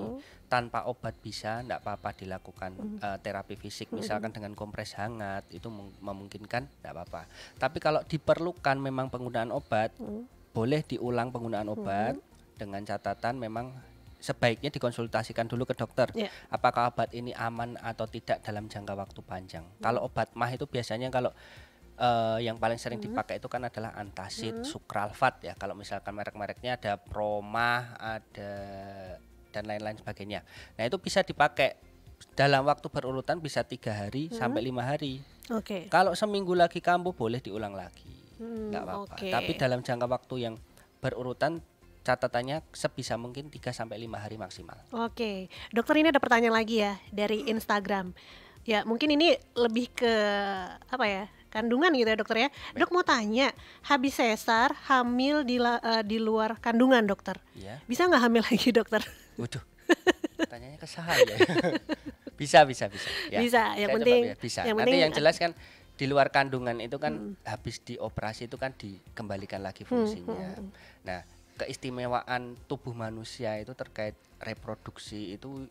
tanpa obat bisa, tidak apa-apa dilakukan terapi fisik, misalkan dengan kompres hangat, itu memungkinkan, tidak apa-apa. Tapi kalau diperlukan memang penggunaan obat, boleh diulang penggunaan obat, dengan catatan memang sebaiknya dikonsultasikan dulu ke dokter, apakah obat ini aman atau tidak dalam jangka waktu panjang. Kalau obat mah itu biasanya kalau yang paling sering dipakai itu kan adalah antacid, sukralfat ya. Kalau misalkan merek-mereknya ada Promah, ada dan lain-lain sebagainya. Nah itu bisa dipakai dalam waktu berurutan bisa 3 hari sampai 5 hari. Oke. Kalau seminggu lagi kambuh boleh diulang lagi, nggak apa-apa. Oke. Tapi dalam jangka waktu yang berurutan catatannya sebisa mungkin 3 sampai 5 hari maksimal. Oke, dokter ini ada pertanyaan lagi ya dari Instagram. Ya mungkin ini lebih ke apa ya, kandungan gitu ya dokter ya. Dok mau tanya, habis sesar hamil di luar kandungan dokter, bisa nggak hamil lagi dokter? Waduh, tanyanya ke saya ya. Bisa ya. Bisa, yang Saya penting coba, bisa. yang Nanti penting yang jelas kan di luar kandungan itu kan habis dioperasi itu kan dikembalikan lagi fungsinya. Nah keistimewaan tubuh manusia itu terkait reproduksi itu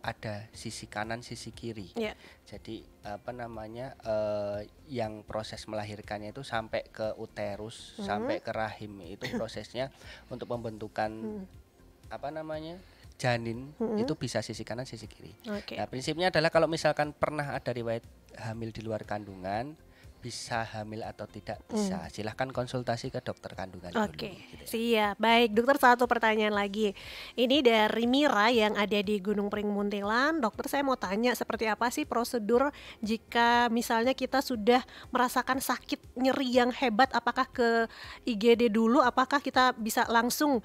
ada sisi kanan sisi kiri. Jadi yang proses melahirkannya itu sampai ke uterus sampai ke rahim itu prosesnya untuk pembentukan janin itu bisa sisi kanan sisi kiri. Nah prinsipnya adalah kalau misalkan pernah ada riwayat hamil di luar kandungan, bisa hamil atau tidak bisa, silahkan konsultasi ke dokter kandungan dulu. Gitu ya. Siap. Baik dokter, satu pertanyaan lagi. Ini dari Mira yang ada di Gunung Pring Muntilan. Dokter, saya mau tanya seperti apa sih prosedur jika misalnya kita sudah merasakan sakit nyeri yang hebat, apakah ke IGD dulu, apakah kita bisa langsung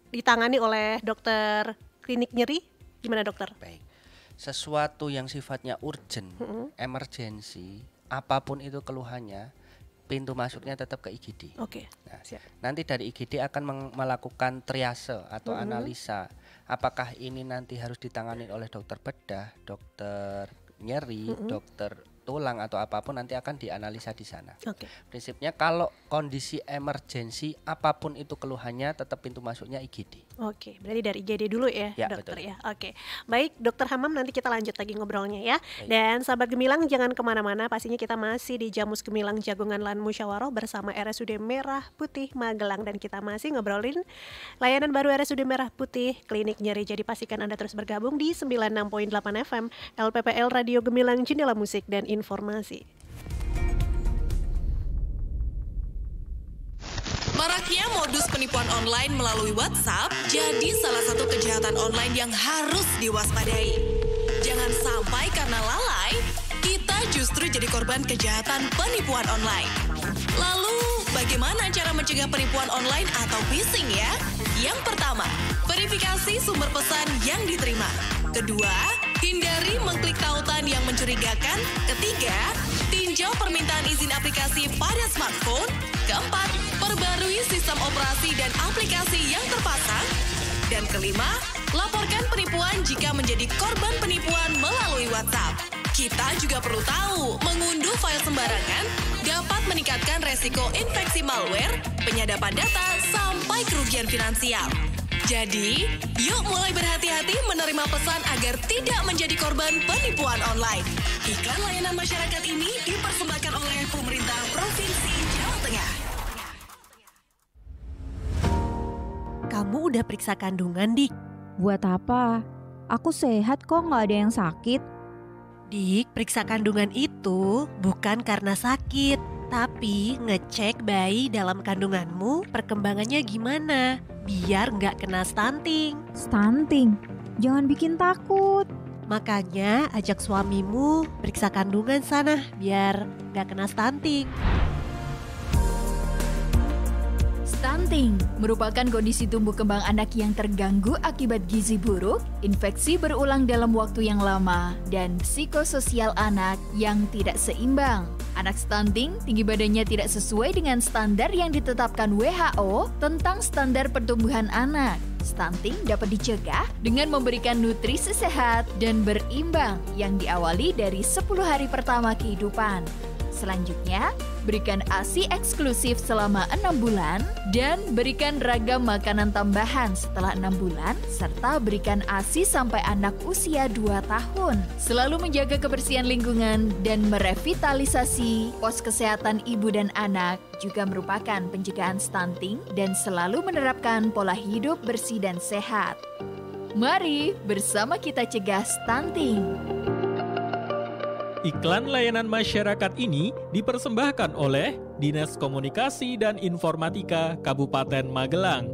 ditangani oleh dokter klinik nyeri? Gimana dokter? Baik. Sesuatu yang sifatnya urgent, emergensi, apapun itu keluhannya, pintu masuknya tetap ke IGD. Nah, nanti dari IGD akan melakukan triase atau analisa, apakah ini nanti harus ditangani oleh dokter bedah, dokter nyeri, dokter tulang atau apapun, nanti akan dianalisa di sana. Prinsipnya kalau kondisi emergensi apapun itu keluhannya, tetap pintu masuknya IGD. Berarti dari IGD dulu ya, dokter betul. Ya. Baik dokter Hamam, nanti kita lanjut lagi ngobrolnya ya. Dan sahabat Gemilang jangan kemana-mana, pastinya kita masih di Jamus Gemilang Jagungan Lan Musyawarah bersama RSUD Merah Putih Magelang, dan kita masih ngobrolin layanan baru RSUD Merah Putih Klinik Nyeri. Jadi pastikan Anda terus bergabung di 96.8 FM LPPL Radio Gemilang, Jendela Musik dan Informasi. Maraknya modus penipuan online melalui WhatsApp jadi salah satu kejahatan online yang harus diwaspadai. Jangan sampai karena lalai, kita justru jadi korban kejahatan penipuan online. Lalu, bagaimana cara mencegah penipuan online atau phishing ya? Yang pertama, verifikasi sumber pesan yang diterima. Kedua, hindari mengklik tautan yang mencurigakan. Ketiga, tinjau permintaan izin aplikasi pada smartphone. Keempat, perbarui sistem operasi dan aplikasi yang terpasang. Dan kelima, laporkan penipuan jika menjadi korban penipuan melalui WhatsApp. Kita juga perlu tahu, mengunduh file sembarangan dapat meningkatkan resiko infeksi malware, penyadapan data, sampai kerugian finansial. Jadi, yuk mulai berhati-hati menerima pesan agar tidak menjadi korban penipuan online. Iklan layanan masyarakat ini dipersembahkan oleh pemerintah Provinsi Jawa Tengah. Kamu udah periksa kandungan, Dik? Buat apa? Aku sehat kok, nggak ada yang sakit. Dik, periksa kandungan itu bukan karena sakit, tapi ngecek bayi dalam kandunganmu perkembangannya gimana, biar nggak kena stunting. Stunting? Jangan bikin takut. Makanya ajak suamimu periksa kandungan sana, biar nggak kena stunting. Stunting merupakan kondisi tumbuh kembang anak yang terganggu akibat gizi buruk, infeksi berulang dalam waktu yang lama, dan psikososial anak yang tidak seimbang. Anak stunting tinggi badannya tidak sesuai dengan standar yang ditetapkan WHO tentang standar pertumbuhan anak. Stunting dapat dicegah dengan memberikan nutrisi sehat dan berimbang yang diawali dari 10 hari pertama kehidupan. Selanjutnya, berikan ASI eksklusif selama 6 bulan dan berikan ragam makanan tambahan setelah 6 bulan serta berikan ASI sampai anak usia 2 tahun. Selalu menjaga kebersihan lingkungan dan merevitalisasi pos kesehatan ibu dan anak juga merupakan pencegahan stunting dan selalu menerapkan pola hidup bersih dan sehat. Mari bersama kita cegah stunting. Iklan layanan masyarakat ini dipersembahkan oleh Dinas Komunikasi dan Informatika Kabupaten Magelang.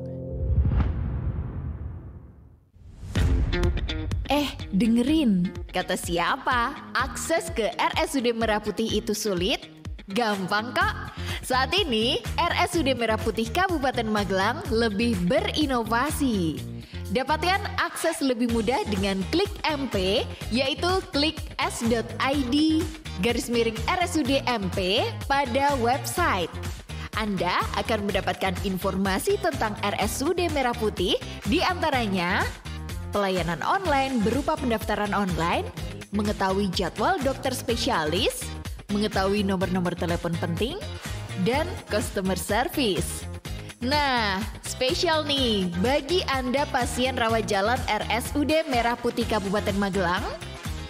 Dengerin, kata siapa? Akses ke RSUD Merah Putih itu sulit? Gampang kok. Saat ini, RSUD Merah Putih Kabupaten Magelang lebih berinovasi. Dapatkan akses lebih mudah dengan klik MP, yaitu klik s.id/RSUD MP pada website. Anda akan mendapatkan informasi tentang RSUD Merah Putih, di antaranya pelayanan online berupa pendaftaran online, mengetahui jadwal dokter spesialis, mengetahui nomor-nomor telepon penting, dan customer service. Nah, spesial nih bagi Anda pasien rawat jalan RSUD Merah Putih Kabupaten Magelang,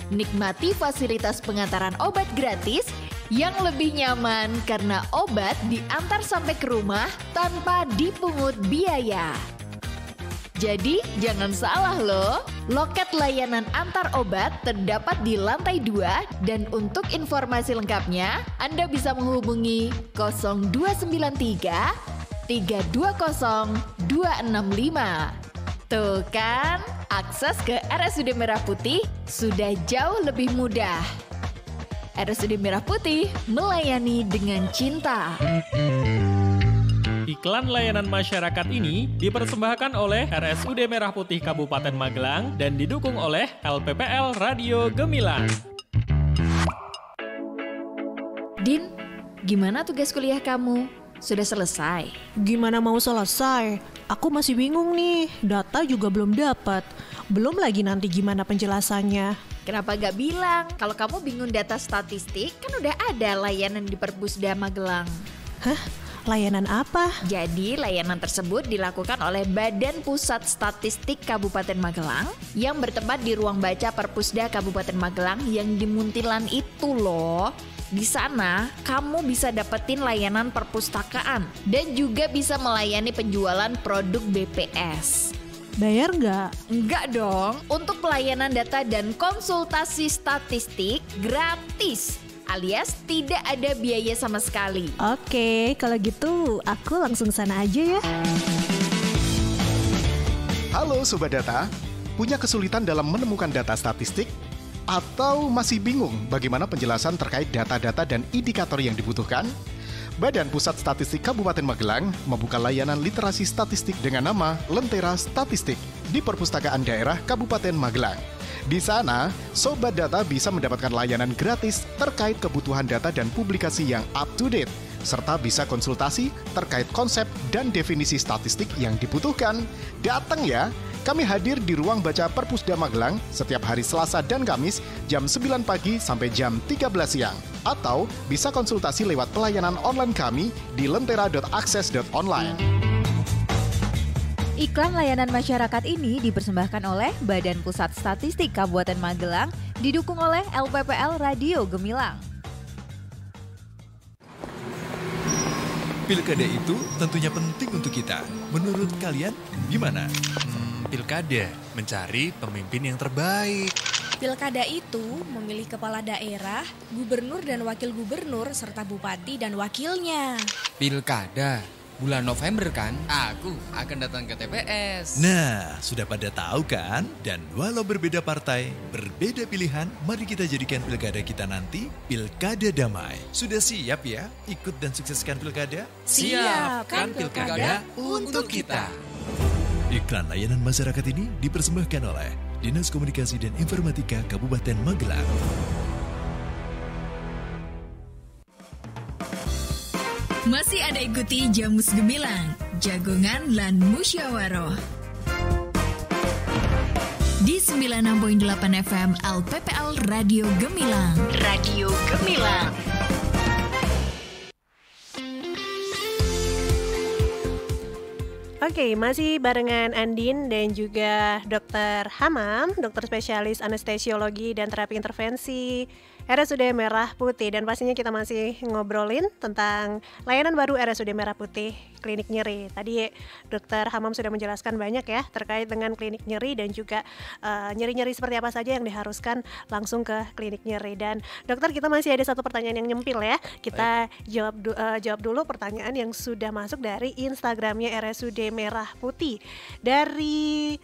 nikmati fasilitas pengantaran obat gratis yang lebih nyaman karena obat diantar sampai ke rumah tanpa dipungut biaya. Jadi jangan salah loh, loket layanan antar obat terdapat di lantai 2 dan untuk informasi lengkapnya Anda bisa menghubungi 0293 320 265. Tuh kan, akses ke RSUD Merah Putih sudah jauh lebih mudah. RSUD Merah Putih melayani dengan cinta. Iklan layanan masyarakat ini dipersembahkan oleh RSUD Merah Putih Kabupaten Magelang dan didukung oleh LPPL Radio Gemilang. Din, gimana tugas kuliah kamu? Sudah selesai? Gimana mau selesai? Aku masih bingung nih, data juga belum dapat. Belum lagi nanti gimana penjelasannya. Kenapa gak bilang? Kalau kamu bingung data statistik, kan udah ada layanan di Perpusda Magelang. Hah? Layanan apa? Jadi layanan tersebut dilakukan oleh Badan Pusat Statistik Kabupaten Magelang yang bertempat di ruang baca Perpusda Kabupaten Magelang yang di Muntilan itu loh. Di sana kamu bisa dapetin layanan perpustakaan dan juga bisa melayani penjualan produk BPS. Bayar nggak? Nggak dong. Untuk pelayanan data dan konsultasi statistik gratis, alias tidak ada biaya sama sekali. Oke, kalau gitu aku langsung sana aja ya. Halo Sobat Data, punya kesulitan dalam menemukan data statistik? Atau masih bingung bagaimana penjelasan terkait data-data dan indikator yang dibutuhkan? Badan Pusat Statistik Kabupaten Magelang membuka layanan literasi statistik dengan nama Lentera Statistik di Perpustakaan Daerah Kabupaten Magelang. Di sana, Sobat Data bisa mendapatkan layanan gratis terkait kebutuhan data dan publikasi yang up to date, serta bisa konsultasi terkait konsep dan definisi statistik yang dibutuhkan. Datang ya! Kami hadir di ruang baca Perpusda Magelang setiap hari Selasa dan Kamis jam 9 pagi sampai jam 13 siang. Atau bisa konsultasi lewat pelayanan online kami di lentera.akses.online. Iklan layanan masyarakat ini dipersembahkan oleh Badan Pusat Statistik Kabupaten Magelang, didukung oleh LPPL Radio Gemilang. Pilkada itu tentunya penting untuk kita. Menurut kalian gimana? Pilkada mencari pemimpin yang terbaik. Pilkada itu memilih kepala daerah, gubernur dan wakil gubernur, serta bupati dan wakilnya. Pilkada bulan November kan? Aku akan datang ke TPS. Nah, sudah pada tahu kan? Dan walau berbeda partai, berbeda pilihan, mari kita jadikan pilkada kita nanti pilkada damai. Sudah siap ya ikut dan sukseskan pilkada? Siap kan pilkada untuk kita. Iklan layanan masyarakat ini dipersembahkan oleh Dinas Komunikasi dan Informatika Kabupaten Magelang. Masih ada ikuti Jamus Gemilang, Jagongan lan Musyawaroh. Di 96.8 FM LPPL Radio Gemilang. Radio Gemilang. Oke, masih barengan Andin dan juga Dr. Hamam, dokter spesialis anestesiologi dan terapi intervensi RSUD Merah Putih. Dan pastinya kita masih ngobrolin tentang layanan baru RSUD Merah Putih klinik nyeri. Tadi Dokter Hamam sudah menjelaskan banyak ya terkait dengan klinik nyeri dan juga nyeri-nyeri seperti apa saja yang diharuskan langsung ke klinik nyeri. Dan dokter, kita masih ada satu pertanyaan yang nyempil ya. Kita jawab dulu pertanyaan yang sudah masuk dari Instagramnya RSUD Merah Putih dari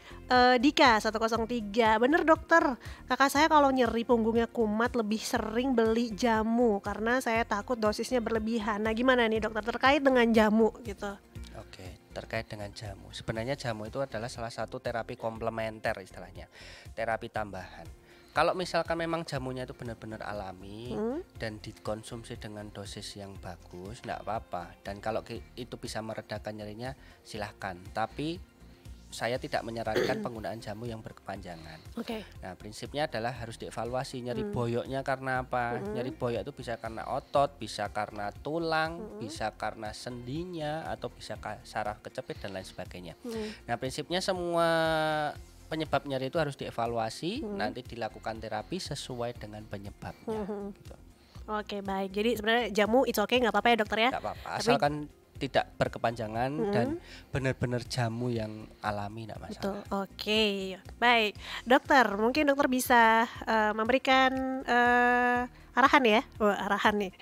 Dika 103. Bener dokter, kakak saya kalau nyeri punggungnya kumat lebih sering beli jamu karena saya takut dosisnya berlebihan. Nah gimana nih dokter terkait dengan jamu gitu? Oke, terkait dengan jamu. Sebenarnya jamu itu adalah salah satu terapi komplementer istilahnya, terapi tambahan. Kalau misalkan memang jamunya itu benar-benar alami dan dikonsumsi dengan dosis yang bagus, enggak apa-apa. Dan kalau itu bisa meredakan nyerinya, silahkan. Tapi saya tidak menyarankan penggunaan jamu yang berkepanjangan. Nah, prinsipnya adalah harus dievaluasi nyeri boyoknya karena apa. Nyeri boyok itu bisa karena otot, bisa karena tulang, bisa karena sendinya, atau bisa saraf kecepit dan lain sebagainya. Nah, prinsipnya semua penyebab nyeri itu harus dievaluasi, nanti dilakukan terapi sesuai dengan penyebabnya. Gitu. Oke, baik. Jadi sebenarnya jamu it's okay, nggak apa-apa ya dokter ya? Nggak apa-apa, asalkan tidak berkepanjangan dan benar-benar jamu yang alami, tidak masalah. Betul. Oke, baik. Dokter, mungkin dokter bisa memberikan arahan ya? Arahan nih.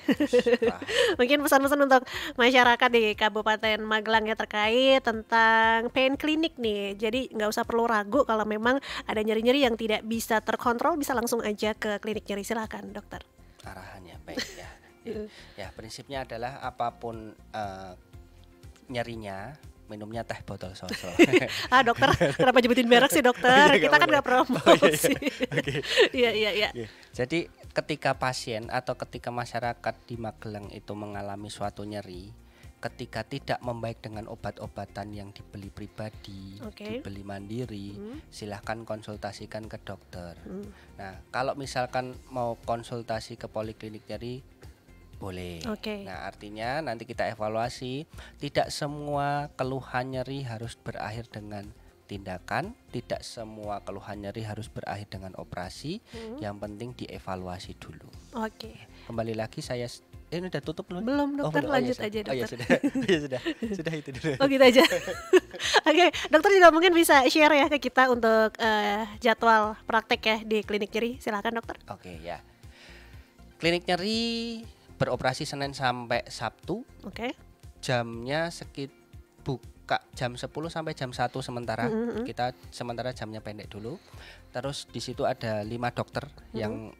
Mungkin pesan-pesan untuk masyarakat di Kabupaten Magelang ya terkait tentang pain clinic nih. Jadi nggak usah perlu ragu kalau memang ada nyeri-nyeri yang tidak bisa terkontrol, bisa langsung aja ke klinik nyeri. Silakan dokter. Arahannya baik ya. Ya, prinsipnya adalah apapun nyerinya, minumnya teh botol sosro. Dokter, kenapa nyebutin merek sih dokter? Kita kan nggak promosi. Iya. Jadi ketika pasien atau ketika masyarakat di Magelang itu mengalami suatu nyeri, ketika tidak membaik dengan obat-obatan yang dibeli pribadi, dibeli mandiri, silahkan konsultasikan ke dokter. Nah, kalau misalkan mau konsultasi ke poliklinik nyeri, boleh. Nah, artinya nanti kita evaluasi. Tidak semua keluhan nyeri harus berakhir dengan tindakan, tidak semua keluhan nyeri harus berakhir dengan operasi. Yang penting dievaluasi dulu. Kembali lagi saya ini udah tutup belum? Belum dokter, lanjut aja dokter. Sudah itu dulu. Gitu aja. Dokter juga mungkin bisa share ya ke kita untuk jadwal praktek ya di klinik nyeri. Silakan dokter. Ya. Klinik nyeri beroperasi Senin sampai Sabtu. Jamnya buka jam 10 sampai jam 1 sementara. Kita sementara jamnya pendek dulu. Terus di situ ada 5 dokter yang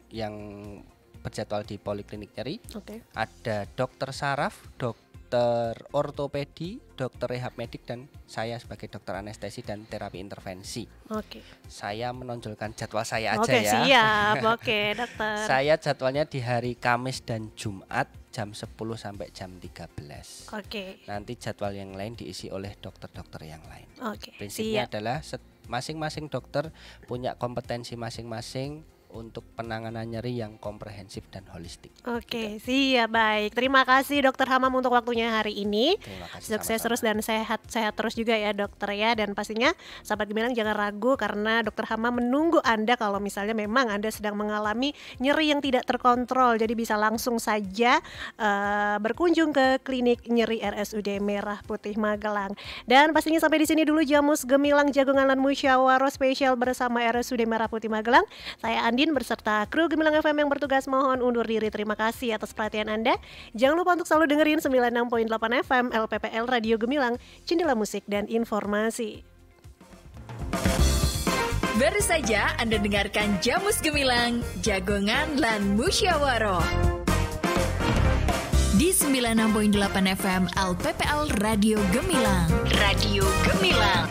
berjadwal di poliklinik nyeri. Ada dokter saraf, dokter ortopedi, dokter rehab medik, dan saya sebagai dokter anestesi dan terapi intervensi. Saya menonjolkan jadwal saya aja ya. Siap. Dokter. Saya jadwalnya di hari Kamis dan Jumat jam 10 sampai jam 13. Nanti jadwal yang lain diisi oleh dokter-dokter yang lain. Prinsipnya adalah masing-masing dokter punya kompetensi masing-masing untuk penanganan nyeri yang komprehensif dan holistik. Siap, baik. Terima kasih Dokter Hamam untuk waktunya hari ini. Sukses terus dan sehat-sehat terus juga ya dokter ya. Dan pastinya sahabat Gemilang jangan ragu karena Dokter Hamam menunggu Anda kalau misalnya memang Anda sedang mengalami nyeri yang tidak terkontrol. Jadi bisa langsung saja berkunjung ke klinik nyeri RSUD Merah Putih Magelang. Dan pastinya sampai di sini dulu Jamus Gemilang Jagongan lan Musyawarah spesial bersama RSUD Merah Putih Magelang. Saya Andin beserta kru Gemilang FM yang bertugas mohon undur diri. Terima kasih atas perhatian Anda. Jangan lupa untuk selalu dengerin 96.8 FM LPPL Radio Gemilang, jendela musik dan informasi. Baru saja Anda dengarkan Jamus Gemilang, Jagongan lan Musyawarah di 96.8 FM LPPL Radio Gemilang. Radio Gemilang.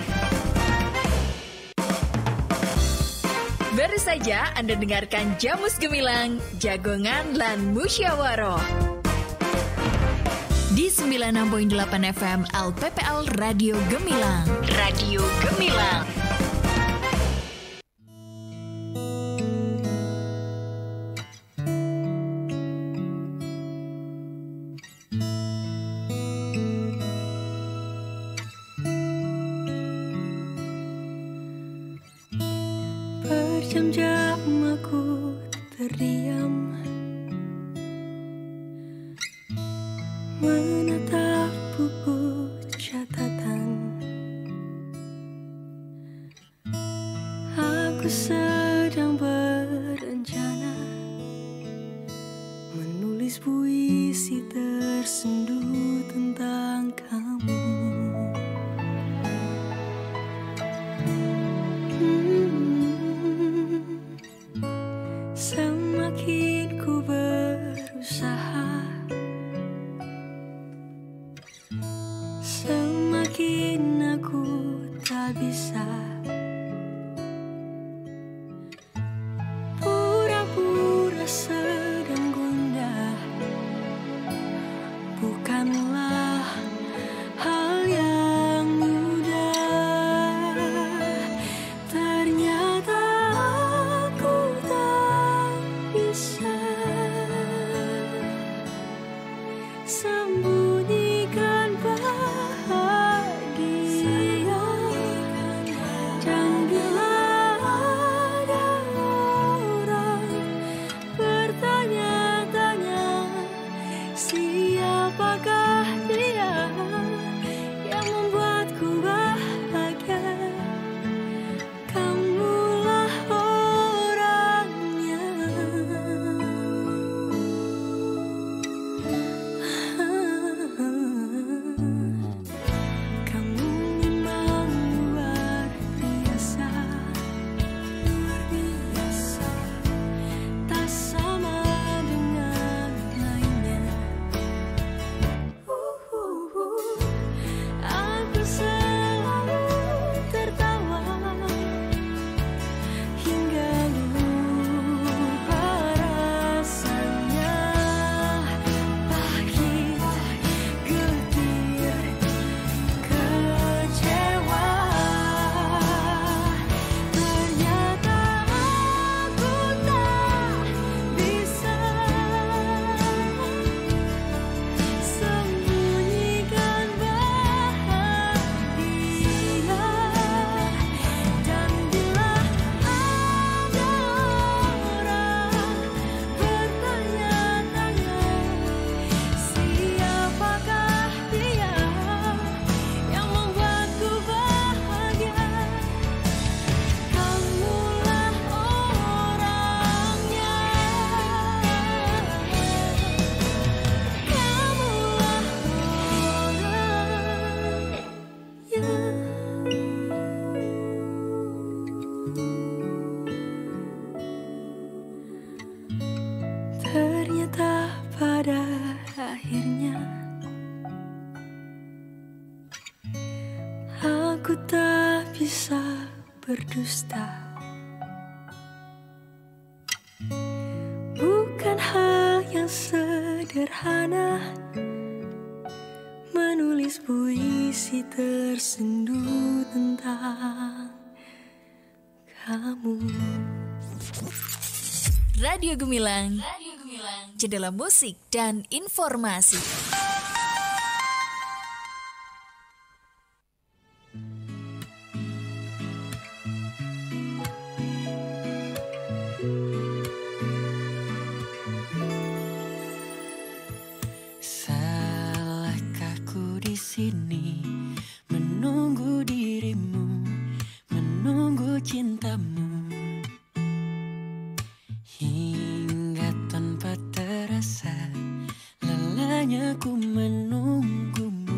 Baru saja Anda dengarkan Jamus Gemilang, Jagongan lan Musyawarah di 96.8 FM LPPL Radio Gemilang. Radio Gemilang. Berjam-jam aku terdiam menatap buku Aku sedang berencana menulis puisi tersendu tentang kamu. Semakin ku berusaha, semakin aku tak bisa. Pura-pura sedang gundah bukanlah hal yang mudah. Ternyata aku tak bisa sembunyikan bahagia. Dan bila ada orang bertanya-tanya siapakah dia yang membuatku bahagia, kamulah orangnya. Kamu memang luar biasa, tak sama dengan lainnya. Aku selalu tertawa hingga lupa rasanya. Pahit, getir, kecewa. Ternyata aku tak bisa sembunyikan bahagia. Dan bila ada orang bertanya-tanya siapakah dia yang membuatku bahagia, kamulah orangnya. Kamulah ternyata pada akhirnya aku tak bisa berdusta. Bukan hal yang sederhana menulis puisi tersendu tentang kamu. Radio Gemilang, jendela musik dan informasi. Salahkah ku di sini menunggu dirimu, menunggu cintamu, hingga tanpa terasa lelahnya ku menunggumu,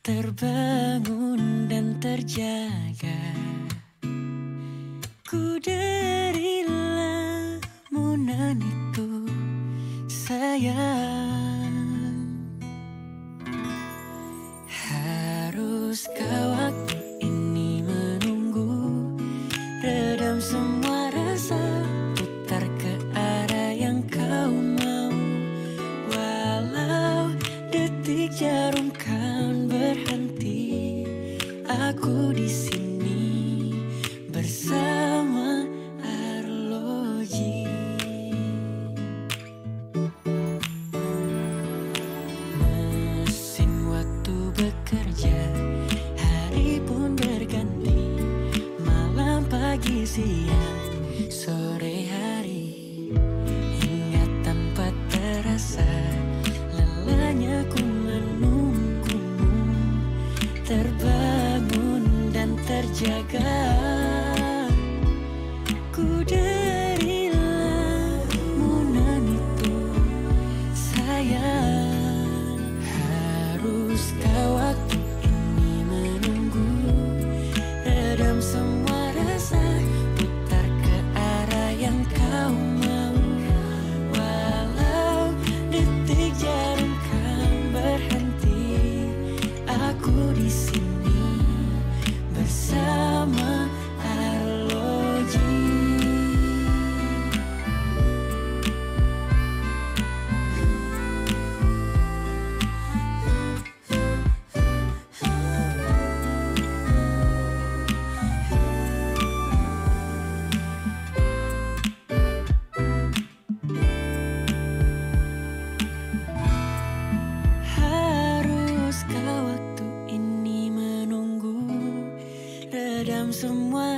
terbangun dan terjaga. Ku dari lamunan itu sayang, haruskah waktu ini menunggu redam semua rasa, putar ke arah yang kau mau. Walau detik jarum kan berhenti, aku di sini bersama arloji. Mesin waktu bekerja, hari pun berganti, malam, pagi, siang, sore hari, hingga tanpa terasa lelahnya ku menunggumu, terbangun dan terjaga.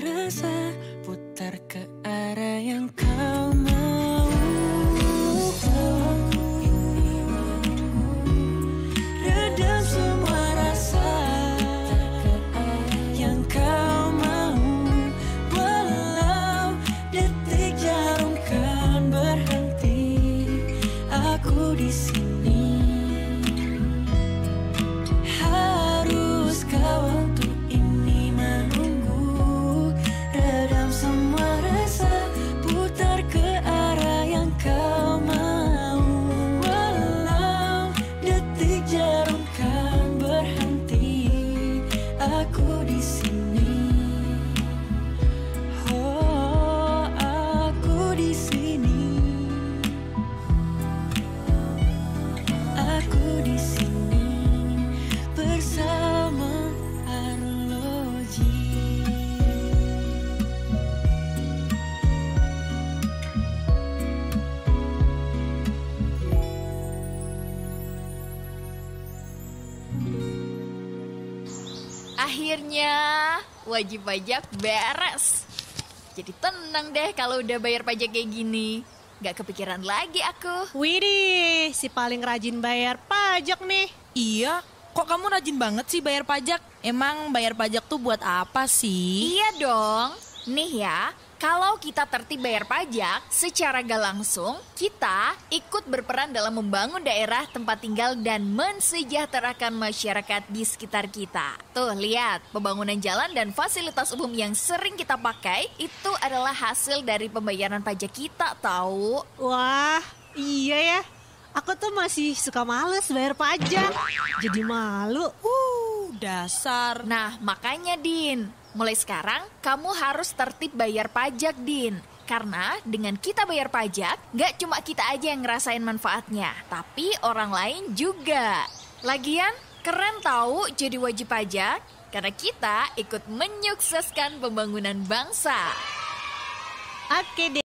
rasa putar ke arah yang kau mau. Redam semua rasa yang kau mau. Walau detik jarum kan berhenti, aku di sini. Haruskah waktu ini menunggu? Redam semua rasa, putar ke arah yang kau mau. Walau detik jarum kan berhenti, aku di sini. Oh, aku di sini. Aku di sini bersama Arloji. Akhirnya wajib pajak beres. Jadi tenang deh kalau udah bayar pajak kayak gini. Gak kepikiran lagi aku. Widih, si paling rajin bayar pajak nih. Iya, kok kamu rajin banget sih bayar pajak? Emang bayar pajak tuh buat apa sih? Iya dong. Nih ya, kalau kita tertib bayar pajak, secara gak langsung, kita ikut berperan dalam membangun daerah tempat tinggal dan mensejahterakan masyarakat di sekitar kita. Tuh, lihat, pembangunan jalan dan fasilitas umum yang sering kita pakai, itu adalah hasil dari pembayaran pajak kita, tahu? Wah, iya ya. Aku tuh masih suka males bayar pajak. Jadi malu. Dasar. Nah, makanya Din, mulai sekarang kamu harus tertib bayar pajak, Din. Karena dengan kita bayar pajak, gak cuma kita aja yang ngerasain manfaatnya, tapi orang lain juga. Lagian, keren tahu jadi wajib pajak, karena kita ikut menyukseskan pembangunan bangsa. Oke deh.